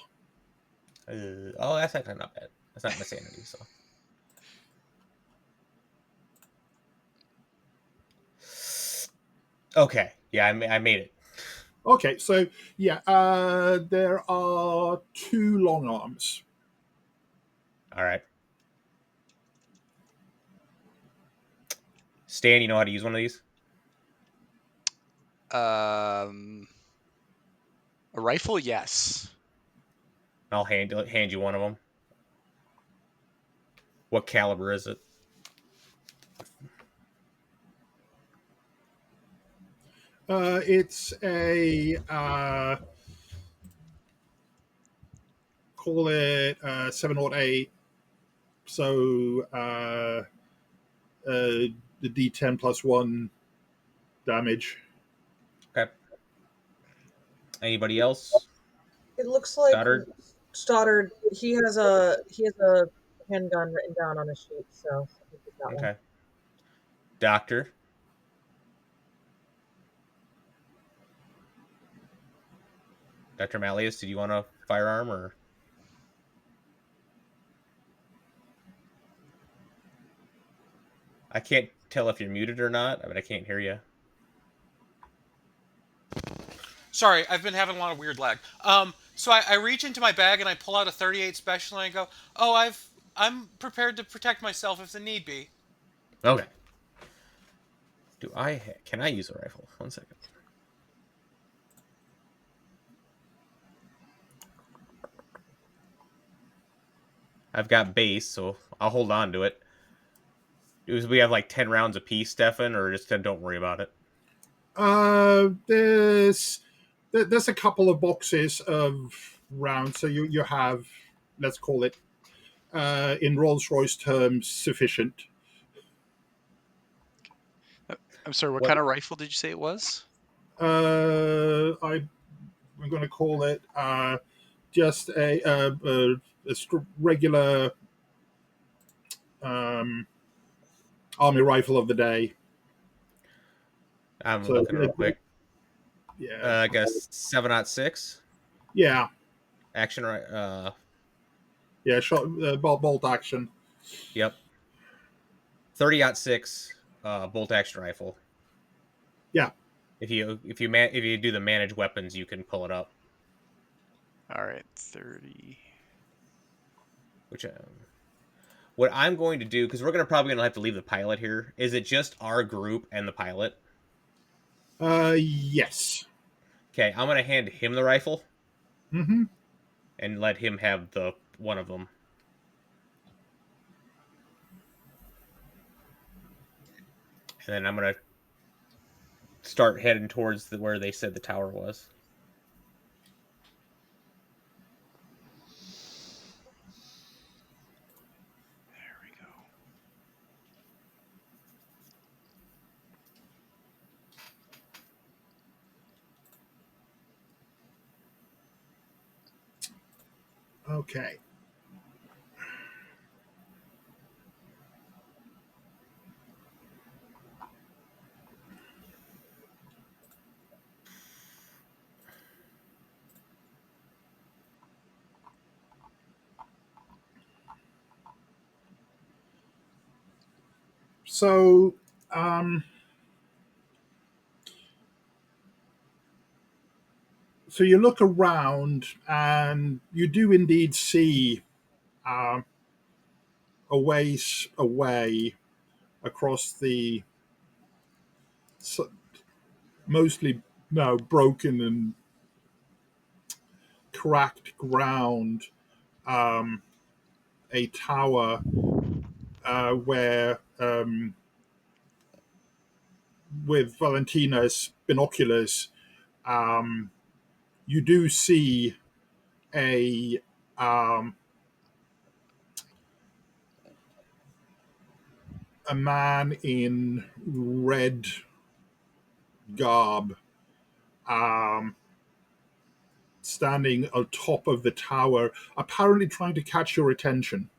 Oh, that's actually not bad. That's not my sanity, so. Okay, yeah, I made it. Okay, so yeah, there are two long arms. All right. Stan, you know how to use one of these? A rifle, yes. I'll hand you one of them. What caliber is it? It's a call it 708. So the D10 plus one damage. Okay. Anybody else? It looks like Stoddard? Stoddard. He has a handgun written down on his sheet, so I think he's got one. Okay. Doctor? Dr. Malleus, did you want a firearm or? I can't tell if you're muted or not. I mean, I can't hear you. Sorry, I've been having a lot of weird lag. So I reach into my bag and I pull out a 38 special and I go, "Oh, I'm prepared to protect myself if the need be." Okay. Can I use a rifle? 1 second. I've got base, so I'll hold on to it. Do we have like 10 rounds apiece, Stefan, or just don't worry about it? There's a couple of boxes of rounds, so you have, let's call it, in Rolls Royce terms, sufficient. I'm sorry, what What? kind of rifle did you say it was? I'm going to call it just a regular um, army rifle of the day. I'm So looking real quick. yeah, I guess 7.6 yeah, action. yeah. Shot bolt action. Yep. 30-06 bolt action rifle. Yeah. If you do the manage weapons, you can pull it up. All right, 30. Which what I'm going to do, because we're probably gonna have to leave the pilot here. Is it just our group and the pilot? Yes. Okay, I'm gonna hand him the rifle Mm-hmm. and let him have the one of them. And then I'm gonna start heading towards where they said the tower was. There we go. Okay. So, um, so you look around, and you do indeed see um, a ways away across the mostly no broken and cracked ground, um, a tower where, with Valentina's binoculars, um, you do see a um, a man in red garb, um, standing on top of the tower, apparently trying to catch your attention.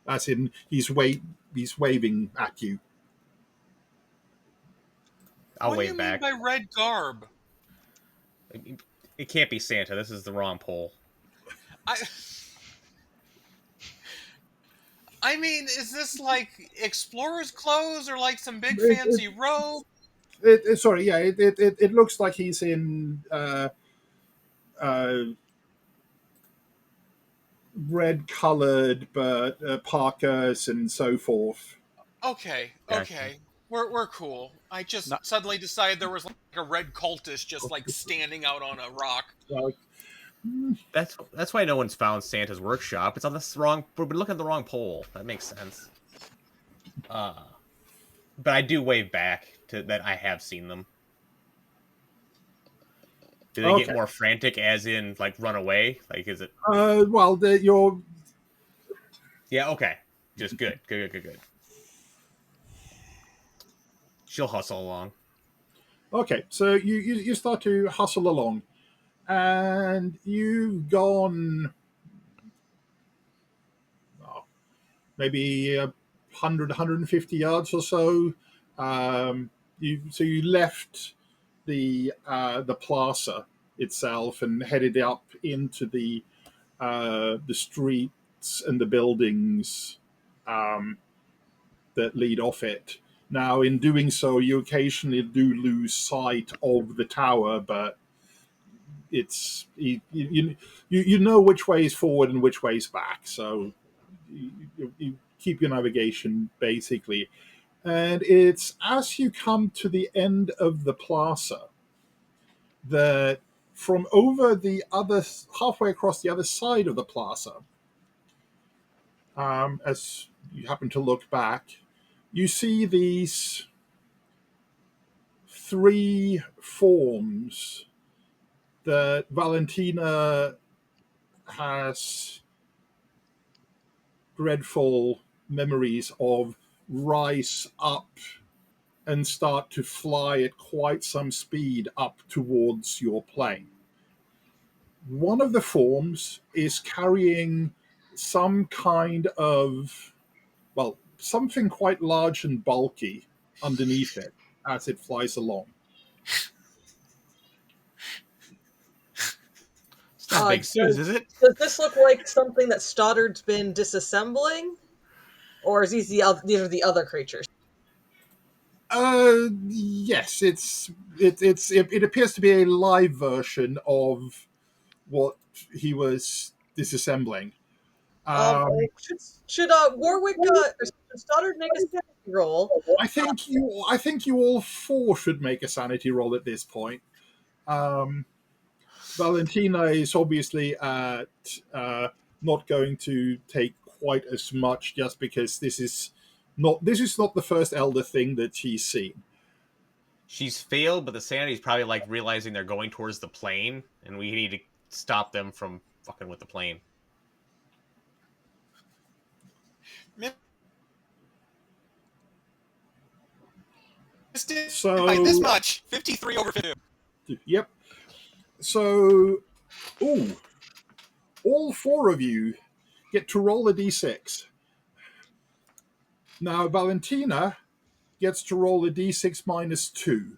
As in, he's waving at you. I'll What do you wave mean back. by red garb? It can't be Santa. This is the wrong poll. I I mean, is this like explorer's clothes or like some big It, fancy robe? sorry, yeah, it looks like he's in uh, red colored, but parkas and so forth. Okay, Okay. okay. We're cool. I just Not suddenly decided there was like a red cultist just like standing out on a rock. Well, That's why no one's found Santa's workshop. It's on the wrong. We're looking at the wrong pole. That makes sense. Uh, but I do wave back to that. I have seen them. Do they get Okay. more frantic, as in like run away? Like, is it? Well, you're Yeah. Okay. Just good. Good. Good. Good. Good. She'll hustle along. okay. So you start to hustle along, and you've gone oh, maybe 100, yards or so. You left the plaza itself and headed up into the streets and the buildings um, that lead off it. Now, in doing so, you occasionally do lose sight of the tower, but it's you know which way is forward and which way is back, so you keep your navigation basically. And it's as you come to the end of the plaza that from over the other halfway across the other side of the plaza, as you happen to look back, you see these three forms that Valentina has dreadful memories of rise up and start to fly at quite some speed up towards your plane. One of the forms is carrying some kind of, well, something quite large and bulky underneath it as it flies along. It's not Big Sue's, Does is it? this look like something that Stoddard's been disassembling, or is these are the other creatures? Yes, it appears to be a live version of what he was disassembling. Um, Should Warwick or should Stoddard make a sanity roll? I think you all four should make a sanity roll at this point. Um, Valentina is obviously not going to take quite as much just because this is not the first elder thing that she's seen. She's failed, but the sanity's probably like realizing they're going towards the plane, and we need to stop them from fucking with the plane. Missed it by this So, much. 53 over 50. yep. So, ooh, all four of you get to roll a d6. Now, Valentina gets to roll a d6 minus 2.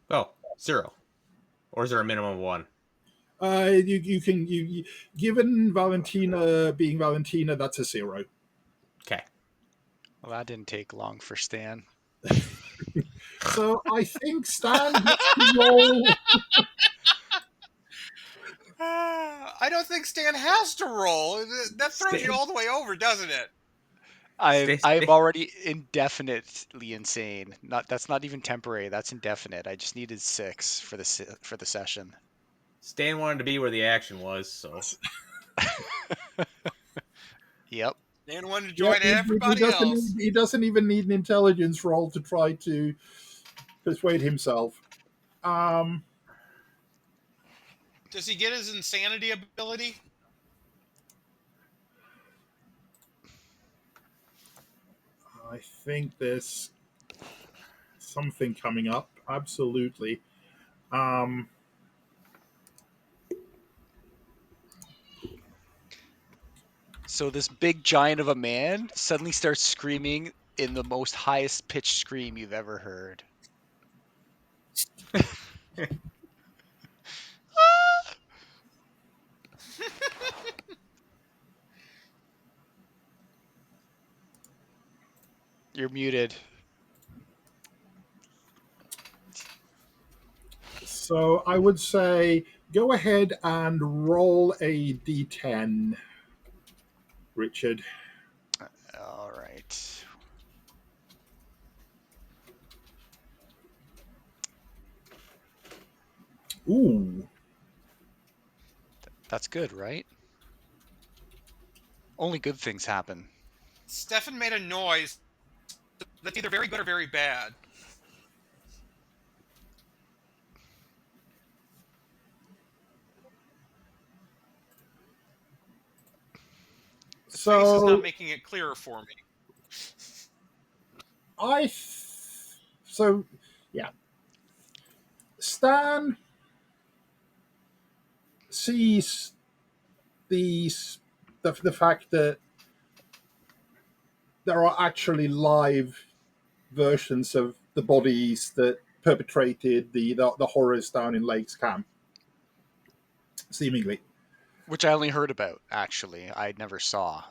Oh, 0. Or is there a minimum of 1? Given Valentina being Valentina, that's a 0. Okay. Well, that didn't take long for Stan. So I think Stan gets to roll. I don't think Stan has to roll. That throws you Stay, all the way over, doesn't it? I'm stay, I'm stay. already indefinitely insane. That's not even temporary. That's indefinite. I just needed 6 for the session. Stan wanted to be where the action was, so Yep. Stan wanted to Yeah, join he everybody doesn't. else. He doesn't even need an intelligence roll to try to persuade himself. Um, Does he get his insanity ability? I think there's something coming up. Absolutely. Um, So this big giant of a man suddenly starts screaming in the most highest pitched scream you've ever heard. You're muted. so I would say go ahead and roll a d10, Richard. All right. Ooh. That's good, right? Only good things happen. Stefan made a noise that's either very good or very bad. The face is not So making it clearer for me. I. So yeah, Stan sees these the fact that there are actually live versions of the bodies that perpetrated the horrors down in Lake's camp, seemingly. Which I only heard about, actually. I never saw.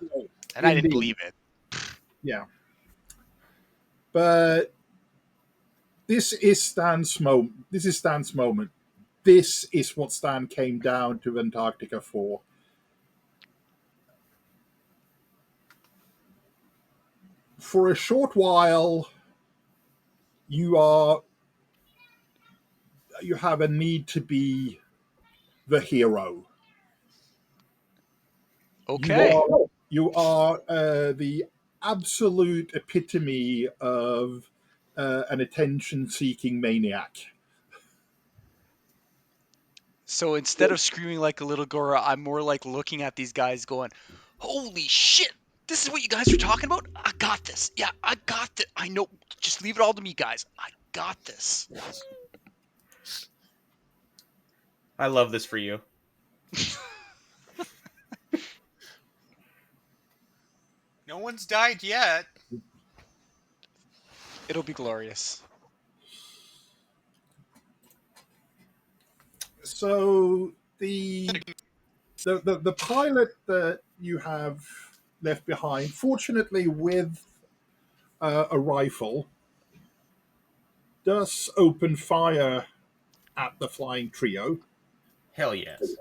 And I didn't Indeed, believe it. yeah. But this is Stan's moment. This is Stan's moment. This is what Stan came down to Antarctica for. For a short while, you are you have a need to be the hero. You Okay. are the absolute epitome of an attention-seeking maniac. So instead of screaming like a little Gora, I'm more like looking at these guys going, holy shit! This is what you guys are talking about? I got this. Yeah, I got this. I know. Just leave it all to me, guys. I got this. I love this for you. No one's died yet. It'll be glorious. So the pilot that you have left behind, fortunately with a rifle, does open fire at the flying trio. Hell yes.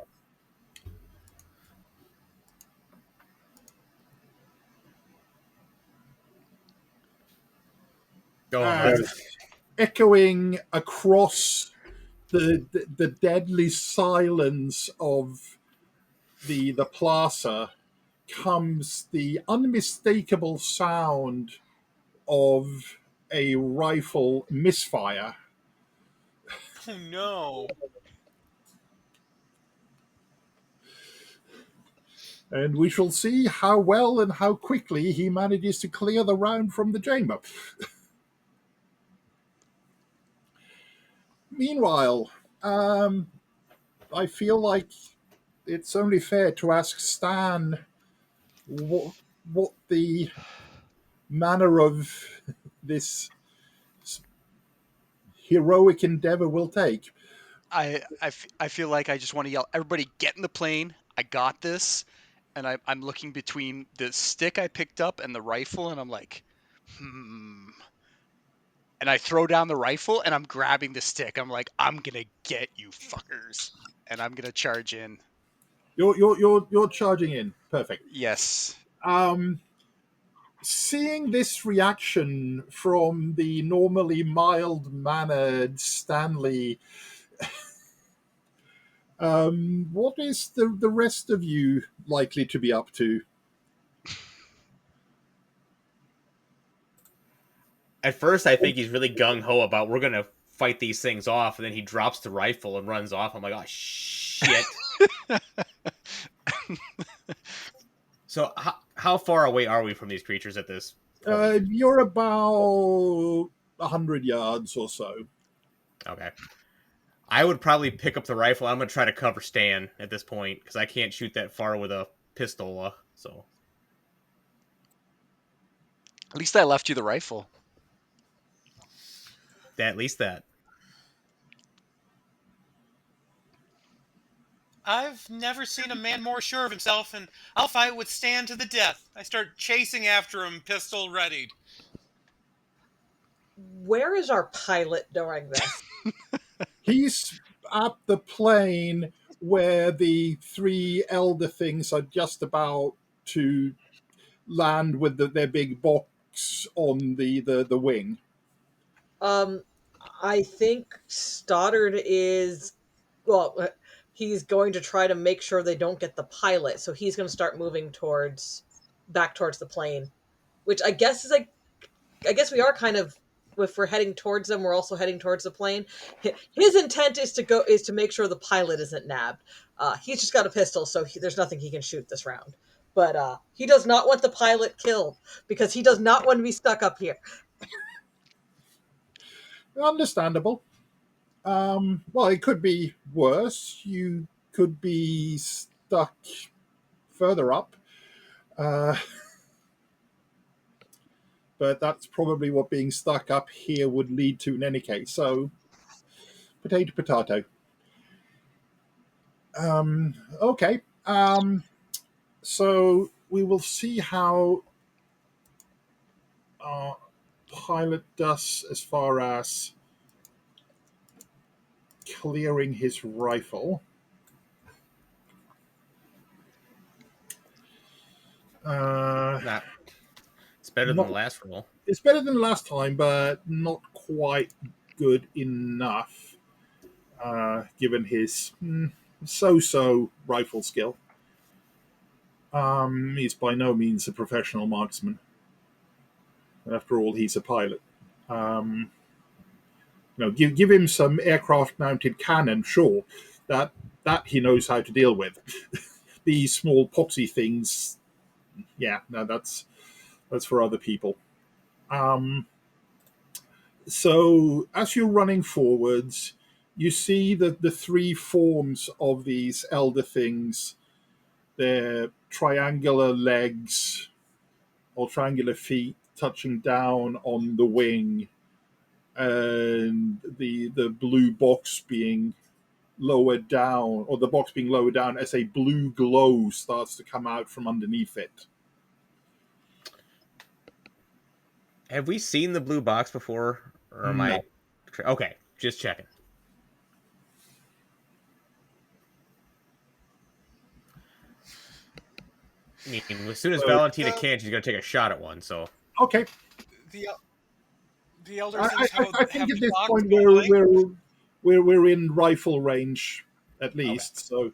Go And on. echoing across the deadly silence of the plaza comes the unmistakable sound of a rifle misfire. Oh no. And we shall see how well and how quickly he manages to clear the round from the chamber. Meanwhile, I feel like it's only fair to ask Stan what the manner of this heroic endeavor will take. I feel like I just want to yell, everybody get in the plane. I got this. And I'm looking between the stick I picked up and the rifle, and I'm like, hmm. And I throw down the rifle, and I'm grabbing the stick. I'm like, I'm gonna get you fuckers, and I'm gonna charge in. You're charging in. Perfect. Yes. Um, Seeing this reaction from the normally mild mannered Stanley, what is the rest of you likely to be up to? At first, I think he's really gung ho about we're gonna fight these things off, and then he drops the rifle and runs off. I'm like, oh shit. So how far away are we from these creatures at this point? You're about 100 yards or so. Okay. I would probably pick up the rifle. I'm gonna try to cover Stan at this point because I can't shoot that far with a pistol. So At least I left you the rifle. at least that. I've never seen a man more sure of himself, and I'll fight with Stan to the death. I start chasing after him, pistol readied. Where is our pilot during this? He's at the plane where the three elder things are just about to land with their big box on the wing. Um, I think Stoddard is well, he's going to try to make sure they don't get the pilot. So he's going to start moving towards back towards the plane, which I guess is like I guess we are kind of if we're heading towards them, we're also heading towards the plane. His intent is to make sure the pilot isn't nabbed. He's just got a pistol, so there's nothing he can shoot this round. But he does not want the pilot killed because he does not want to be stuck up here. Understandable. Well, it could be worse. You could be stuck further up. Uh, but that's probably what being stuck up here would lead to in any case. So, potato, potato. Okay. So we will see how our pilot does as far as clearing his rifle. Not. It's better than Not the last roll. It's better than last time, but not quite good enough, given his so-so rifle skill. He's by no means a professional marksman. After all, he's a pilot. Um, give him some aircraft-mounted cannon, sure. That he knows how to deal with. These small poxy things, yeah, no, that's for other people. Um, so as you're running forwards, you see the three forms of these elder things. Their triangular legs or triangular feet touching down on the wing, and the blue box being lowered down, or the box being lowered down as a blue glow starts to come out from underneath it. Have we seen the blue box before? Or am No. I. Okay, just checking. I mean, as soon as So, Valentina can, she's going to take a shot at one, so. okay. The the elder I, things I, I think have at the this box point been we're blank? we're we're in rifle range at Okay. least. So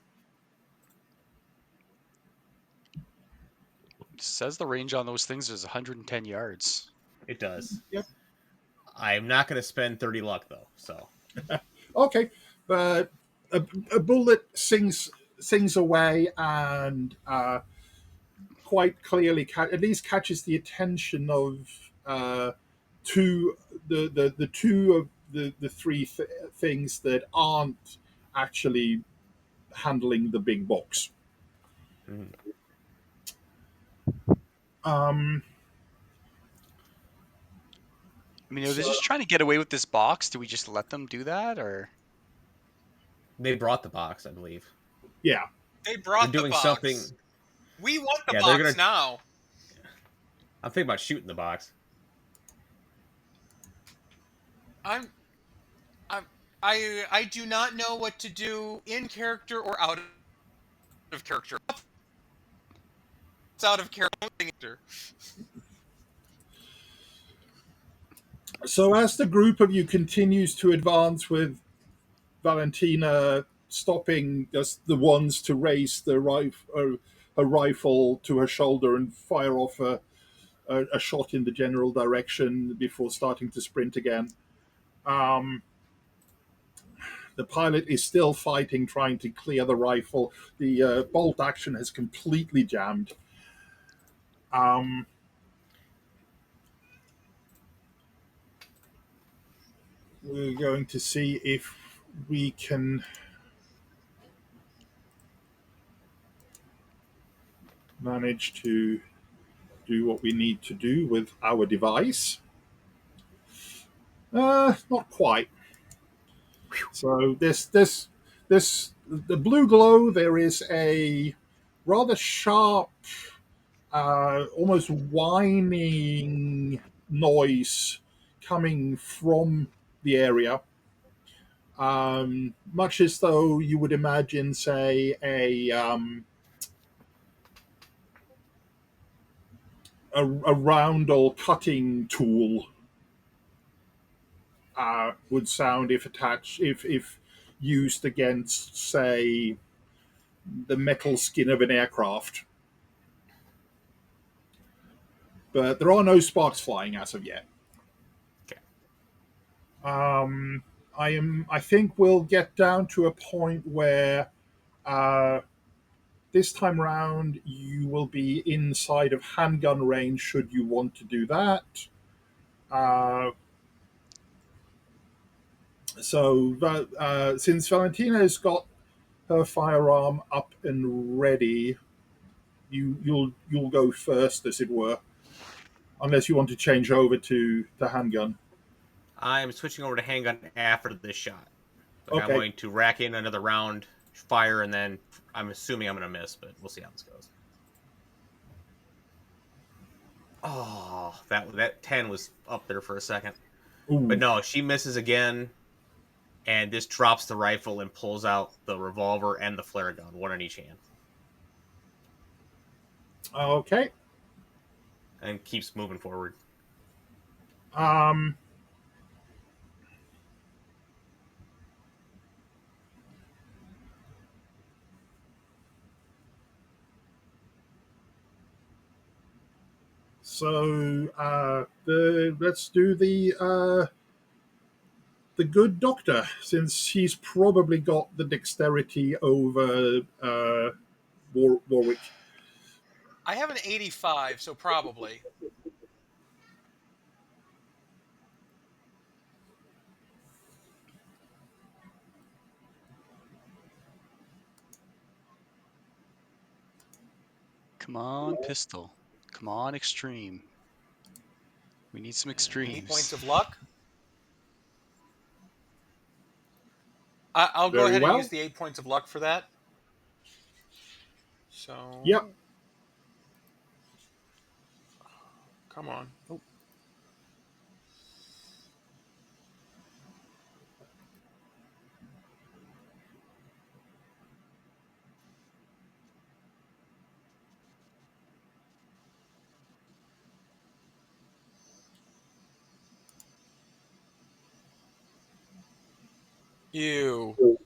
It says the range on those things is 110 yards. It does. yep. I'm not going to spend 30 luck, though, so. Okay, but a bullet sings away and quite clearly at least catches the attention of two the two of the three things that aren't actually handling the big box. Mhm. I Um, mean, are they so just trying to get away with this box? Do we just let them do that, or? They brought the box, I believe. yeah, They They're brought the doing box. something. We want the Yeah, they're box going to. now. I'm thinking about shooting the box. I'm I'm I do not know what to do in character or out of character. It's out of character. so as the group of you continues to advance with Valentina stopping just the ones to raise a rifle to her shoulder and fire off a shot in the general direction before starting to sprint again. Um, the pilot is still fighting, trying to clear the rifle. The bolt action has completely jammed. Um, we're going to see if we can manage to do what we need to do with our device. Not quite. So this the blue glow. There is a rather sharp, almost whining noise coming from the area, much as though you would imagine, say, a roundel cutting tool would sound if attached if used against, say, the metal skin of an aircraft. But there are no sparks flying as of yet. Okay. Um, I think we'll get down to a point where uh, this time round you will be inside of handgun range should you want to do that. Uh, since Valentina's got her firearm up and ready, you'll go first, as it were, unless you want to change over to the handgun. I'm switching over to handgun after this shot. Like I'm Okay. going to rack in another round, fire, and then I'm assuming I'm going to miss, but we'll see how this goes. Oh, that 10 was up there for a second. But Ooh. no, she misses again, and this drops the rifle and pulls out the revolver and the flare gun, one in each hand, Okay. and keeps moving forward. Um. So let's do the good doctor, since he's probably got the dexterity over Warwick. I have an 85, so probably. Come on, pistol. Come on, extreme. We need some 8 points extremes. of luck. I'll go Very ahead and use well. the 8 points of luck for that. Yep. So, come on. Oh. You.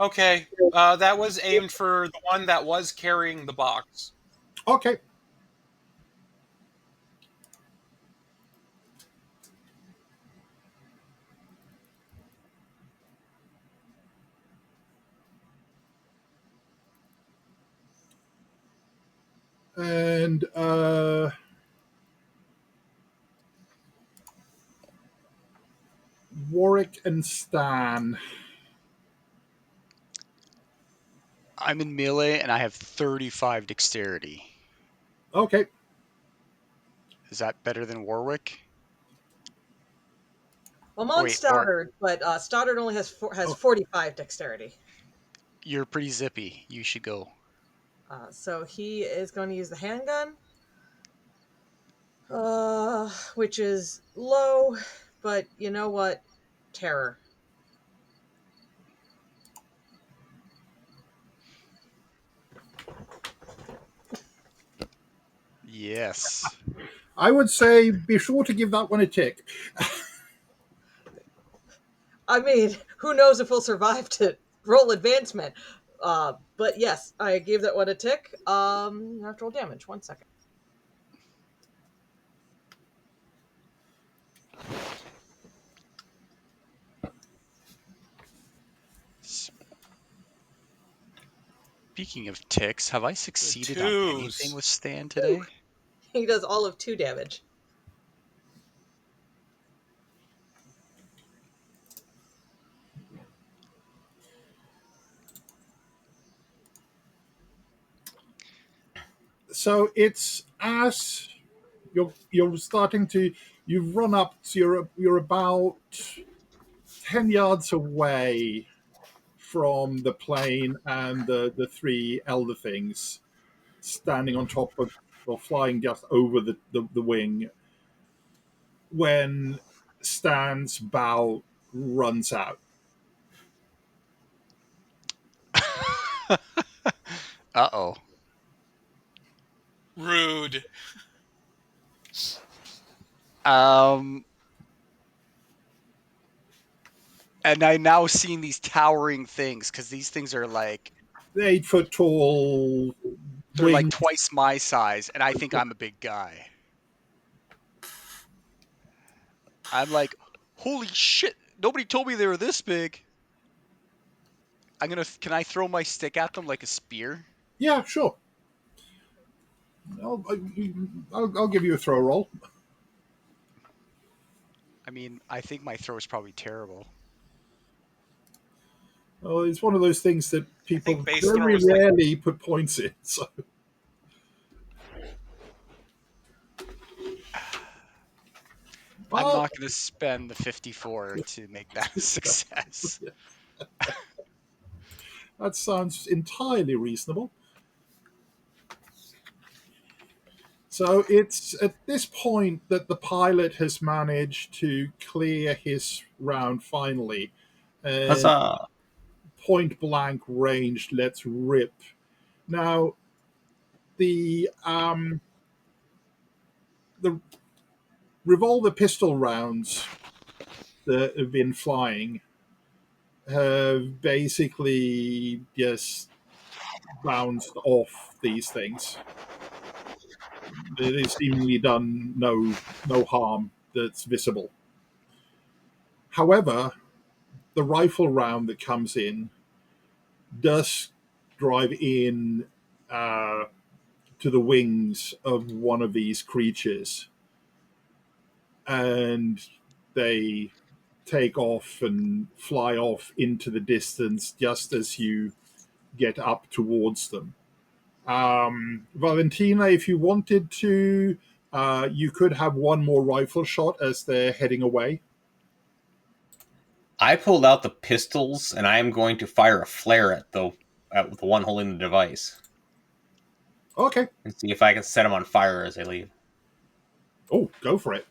Okay. That was aimed for the one that was carrying the box. Okay. And Warwick and Stan. I'm in melee and I have 35 dexterity. Okay. Is that better than Warwick? I'm Oh, on wait, or Stoddard, but Stoddard only has Oh, 45 dexterity. you're pretty zippy. You should go. So he is going to use the handgun, which is low, but you know what? Terror. Yes. I would say be sure to give that one a tick. I mean, who knows if he'll survive to roll advancement? But yes, I gave that one a tick. Natural damage. 1 second. Speaking of ticks, have I The succeeded on anything twos. with Stan today? He does all of 2 damage. So it's as you're starting to you've run up, so you're about 10 yards away from the plane and the three elder things standing on top of or flying just over the wing when Stan's bow runs out. Uh-oh. Rude. Um, And I now seen these towering things because these things are like 8 foot tall they're like wings. twice my size, and I think I'm a big guy. I'm like, holy shit! Nobody told me they were this big. Can I throw my stick at them like a spear? Yeah, sure. I'll, I'll give you a throw roll. I mean, I think my throw is probably terrible. Oh, it's one of those things that I think people base throw very is like rarely put points in. So, I'm well, not going to spend the 54 to make that a success. that sounds entirely reasonable. So it's at this point that the pilot has managed to clear his round finally, and Huzzah! point blank range. Let's rip. Now the revolver pistol rounds that have been flying have basically just bounced off these things. They've seemingly done no harm that's visible. However, the rifle round that comes in does drive in uh, to the wings of one of these creatures, and they take off and fly off into the distance just as you get up towards them. Valentina, if you wanted to, you could have one more rifle shot as they're heading away. I pulled out the pistols, and I am going to fire a flare at the one holding the device, Okay. and see if I can set them on fire as they leave. Oh, go for it.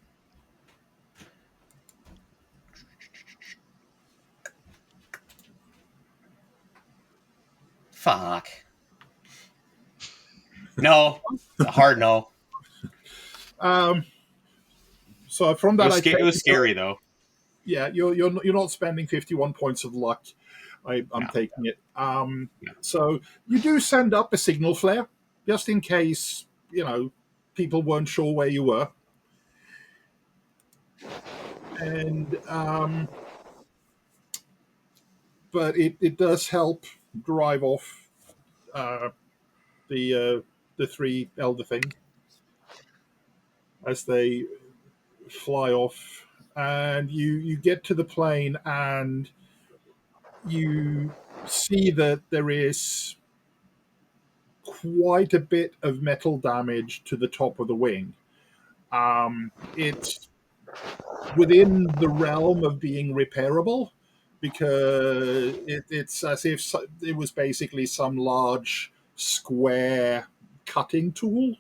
Fuck. No, it's a hard no. Um, so from It that, was I take it was scary though. yeah, you're not spending 51 points of luck. I'm No, taking it. no. So you do send up a signal flare just in case people weren't sure where you were, and but it does help drive off uh, the three elder thing as they fly off, and you get to the plane and you see that there is quite a bit of metal damage to the top of the wing. It's within the realm of being repairable because it's as if it was basically some large square cutting tool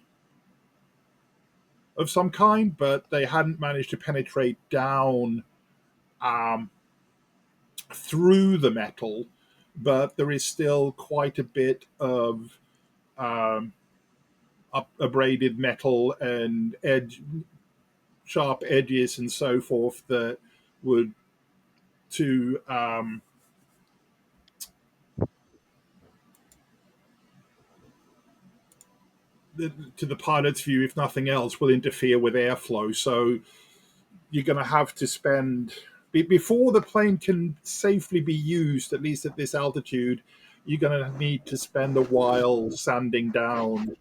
of some kind, but they hadn't managed to penetrate down um, through the metal. But there is still quite a bit of um, abraded metal and sharp edges and so forth that would to to the pilot's view, if nothing else, will interfere with airflow. So you're going to have to spend before the plane can safely be used, at least at this altitude. You're going to need to spend a while sanding down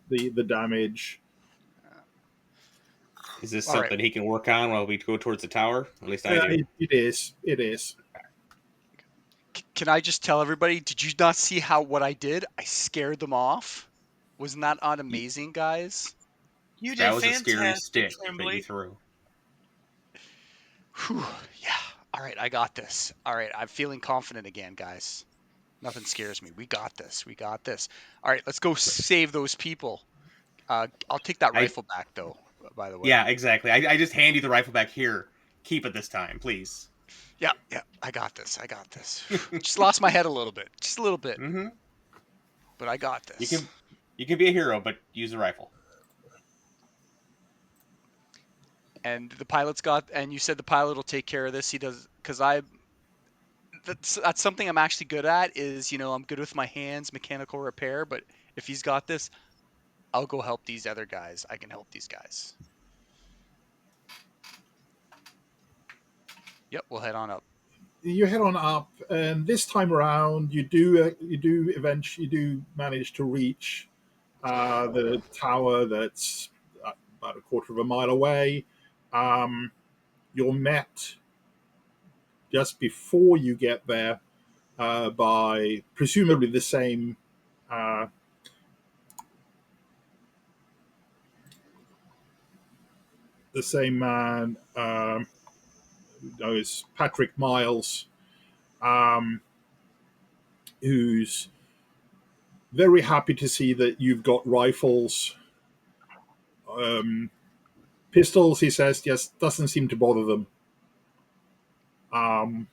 the damage. Is this All right. something he can work on while we go towards the tower? At least I do. It is. It is. Can I just tell everybody? Did you not see how what I did? I scared them off. Wasn't that not amazing, guys? you That did was a scary fantastic, stick that you Tremblay. threw. Whew, yeah. All right, I got this. All right, I'm feeling confident again, guys. Nothing scares me. We got this. We got this. All right, let's go save those people. I'll take that I rifle back, though. By the way. Yeah, exactly. I just hand you the rifle back here. Keep it this time, please. Yeah, yeah. I got this. I got this. Just lost my head a little bit. Just a little bit. Mm-hmm. But I got You this. can be a hero, but use the rifle. And the pilot's got, and you said the pilot will take care of this. He does, because that's something I'm actually good at. Is I'm good with my hands, mechanical repair. But if he's got this, I'll go help these other guys. I can help these guys. Yep, we'll head on up. You head on up, and this time around, you do manage to reach the tower that's about a quarter of a mile away. Um, you're met just before you get there by presumably uh, the same man. Knows Patrick Miles, um, who's very happy to see that you've got rifles. Um, Pistols, he says, just doesn't seem to bother them. Um,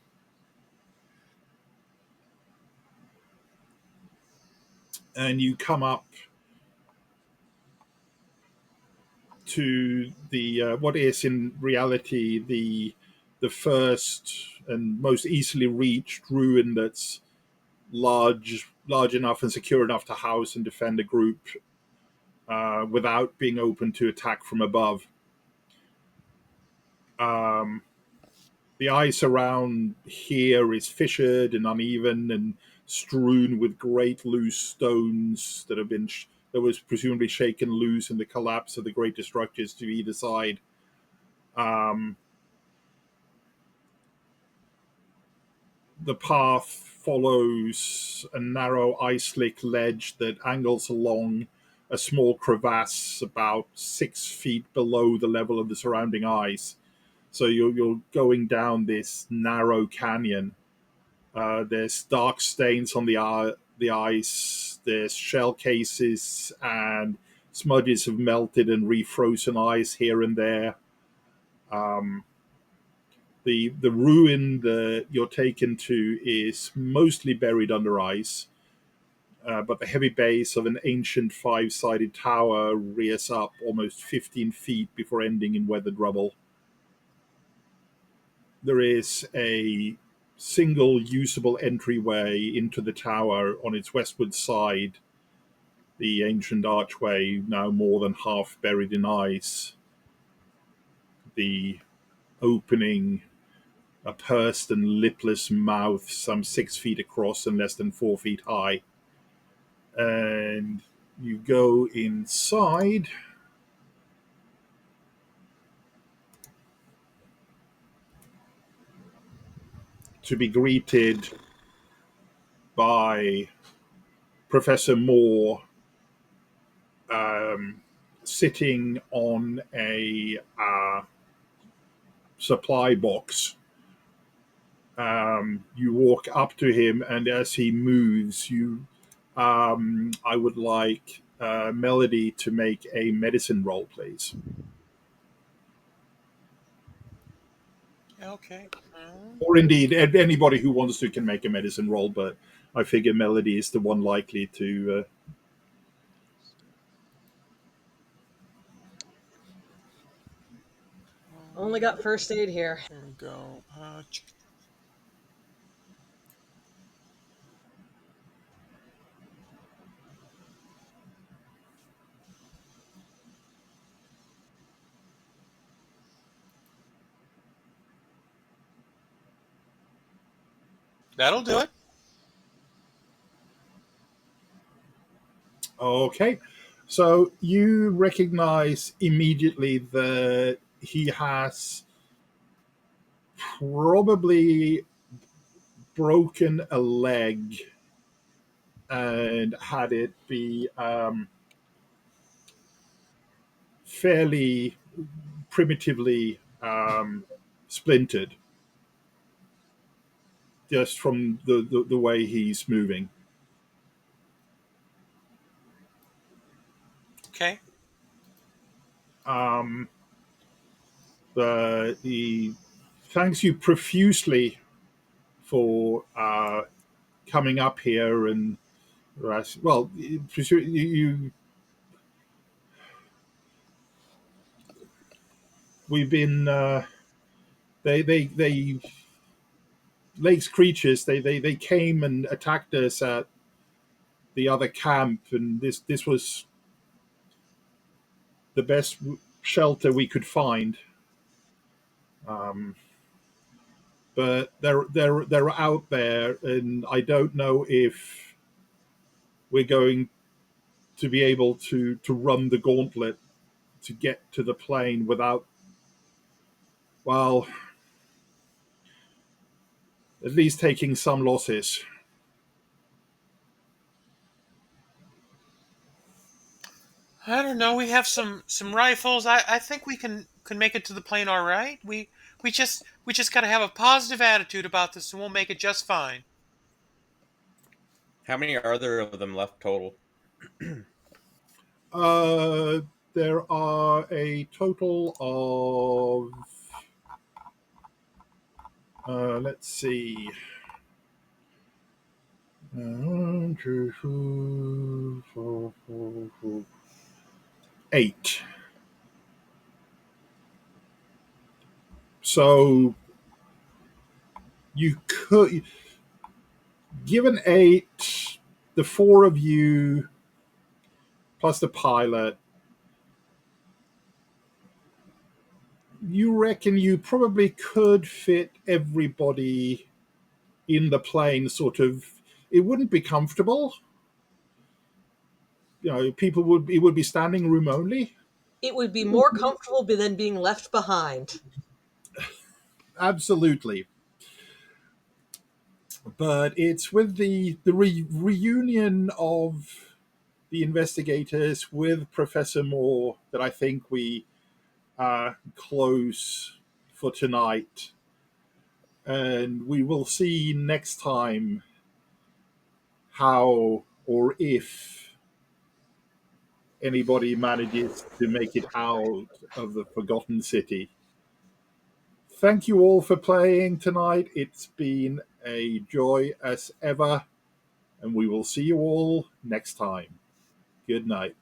and you come up to the what is in reality the first and most easily reached ruin that's large enough and secure enough to house and defend a group without being open to attack from above. Um, the ice around here is fissured and uneven and strewn with great loose stones that was presumably shaken loose in the collapse of the greater structures to either side. Um, the path follows a narrow ice slick ledge that angles along a small crevasse about 6 feet below the level of the surrounding ice. So you're going down this narrow canyon. There's dark stains on the ice. There's shell cases and smudges of melted and refrozen ice here and there. Um, the ruin that you're taken to is mostly buried under ice, but the heavy base of an ancient five-sided tower rears up almost 15 feet before ending in weathered rubble. There is a single usable entryway into the tower on its westward side, the ancient archway now more than half buried in ice. The opening, a pursed and lipless mouth some 6 feet across and less than 4 feet high. And you go inside. To be greeted by Professor Moore, sitting on a supply box. You walk up to him, and as he moves, I would like Melody to make a medicine roll, please. Okay. Or indeed, anybody who wants to can make a medicine roll, but I figure Melody is the one likely to. Only got first aid here. Here we go. That'll do it. Okay, so you recognize immediately that he has probably broken a leg and had it be fairly primitively splintered just from the way he's moving. Okay. Um, he thanks you profusely for coming up here and well, you we've been they Lake's creatures they came and attacked us at the other camp, and this was the best shelter we could find. Um, but they're out there, and I don't know if we're going to be able to run the gauntlet to get to the plane without, well, at least taking some losses. I don't know. We have some rifles. I think we can make it to the plane all right. We just got to have a positive attitude about this, and we'll make it just fine. How many are there of them left total? Uh, there are a total of, let's see, one, two, three, four, eight. So you could, given eight, the four of you plus the pilot, you reckon you probably could fit everybody in the plane, sort of. It wouldn't be comfortable. People would, it would be standing room only. It would be more comfortable than being left behind. Absolutely. But it's with the reunion of the investigators with Professor Moore that I think we close for tonight. And we will see next time how or if anybody manages to make it out of the Forgotten City. Thank you all for playing tonight. It's been a joy as ever, and we will see you all next time. Good night.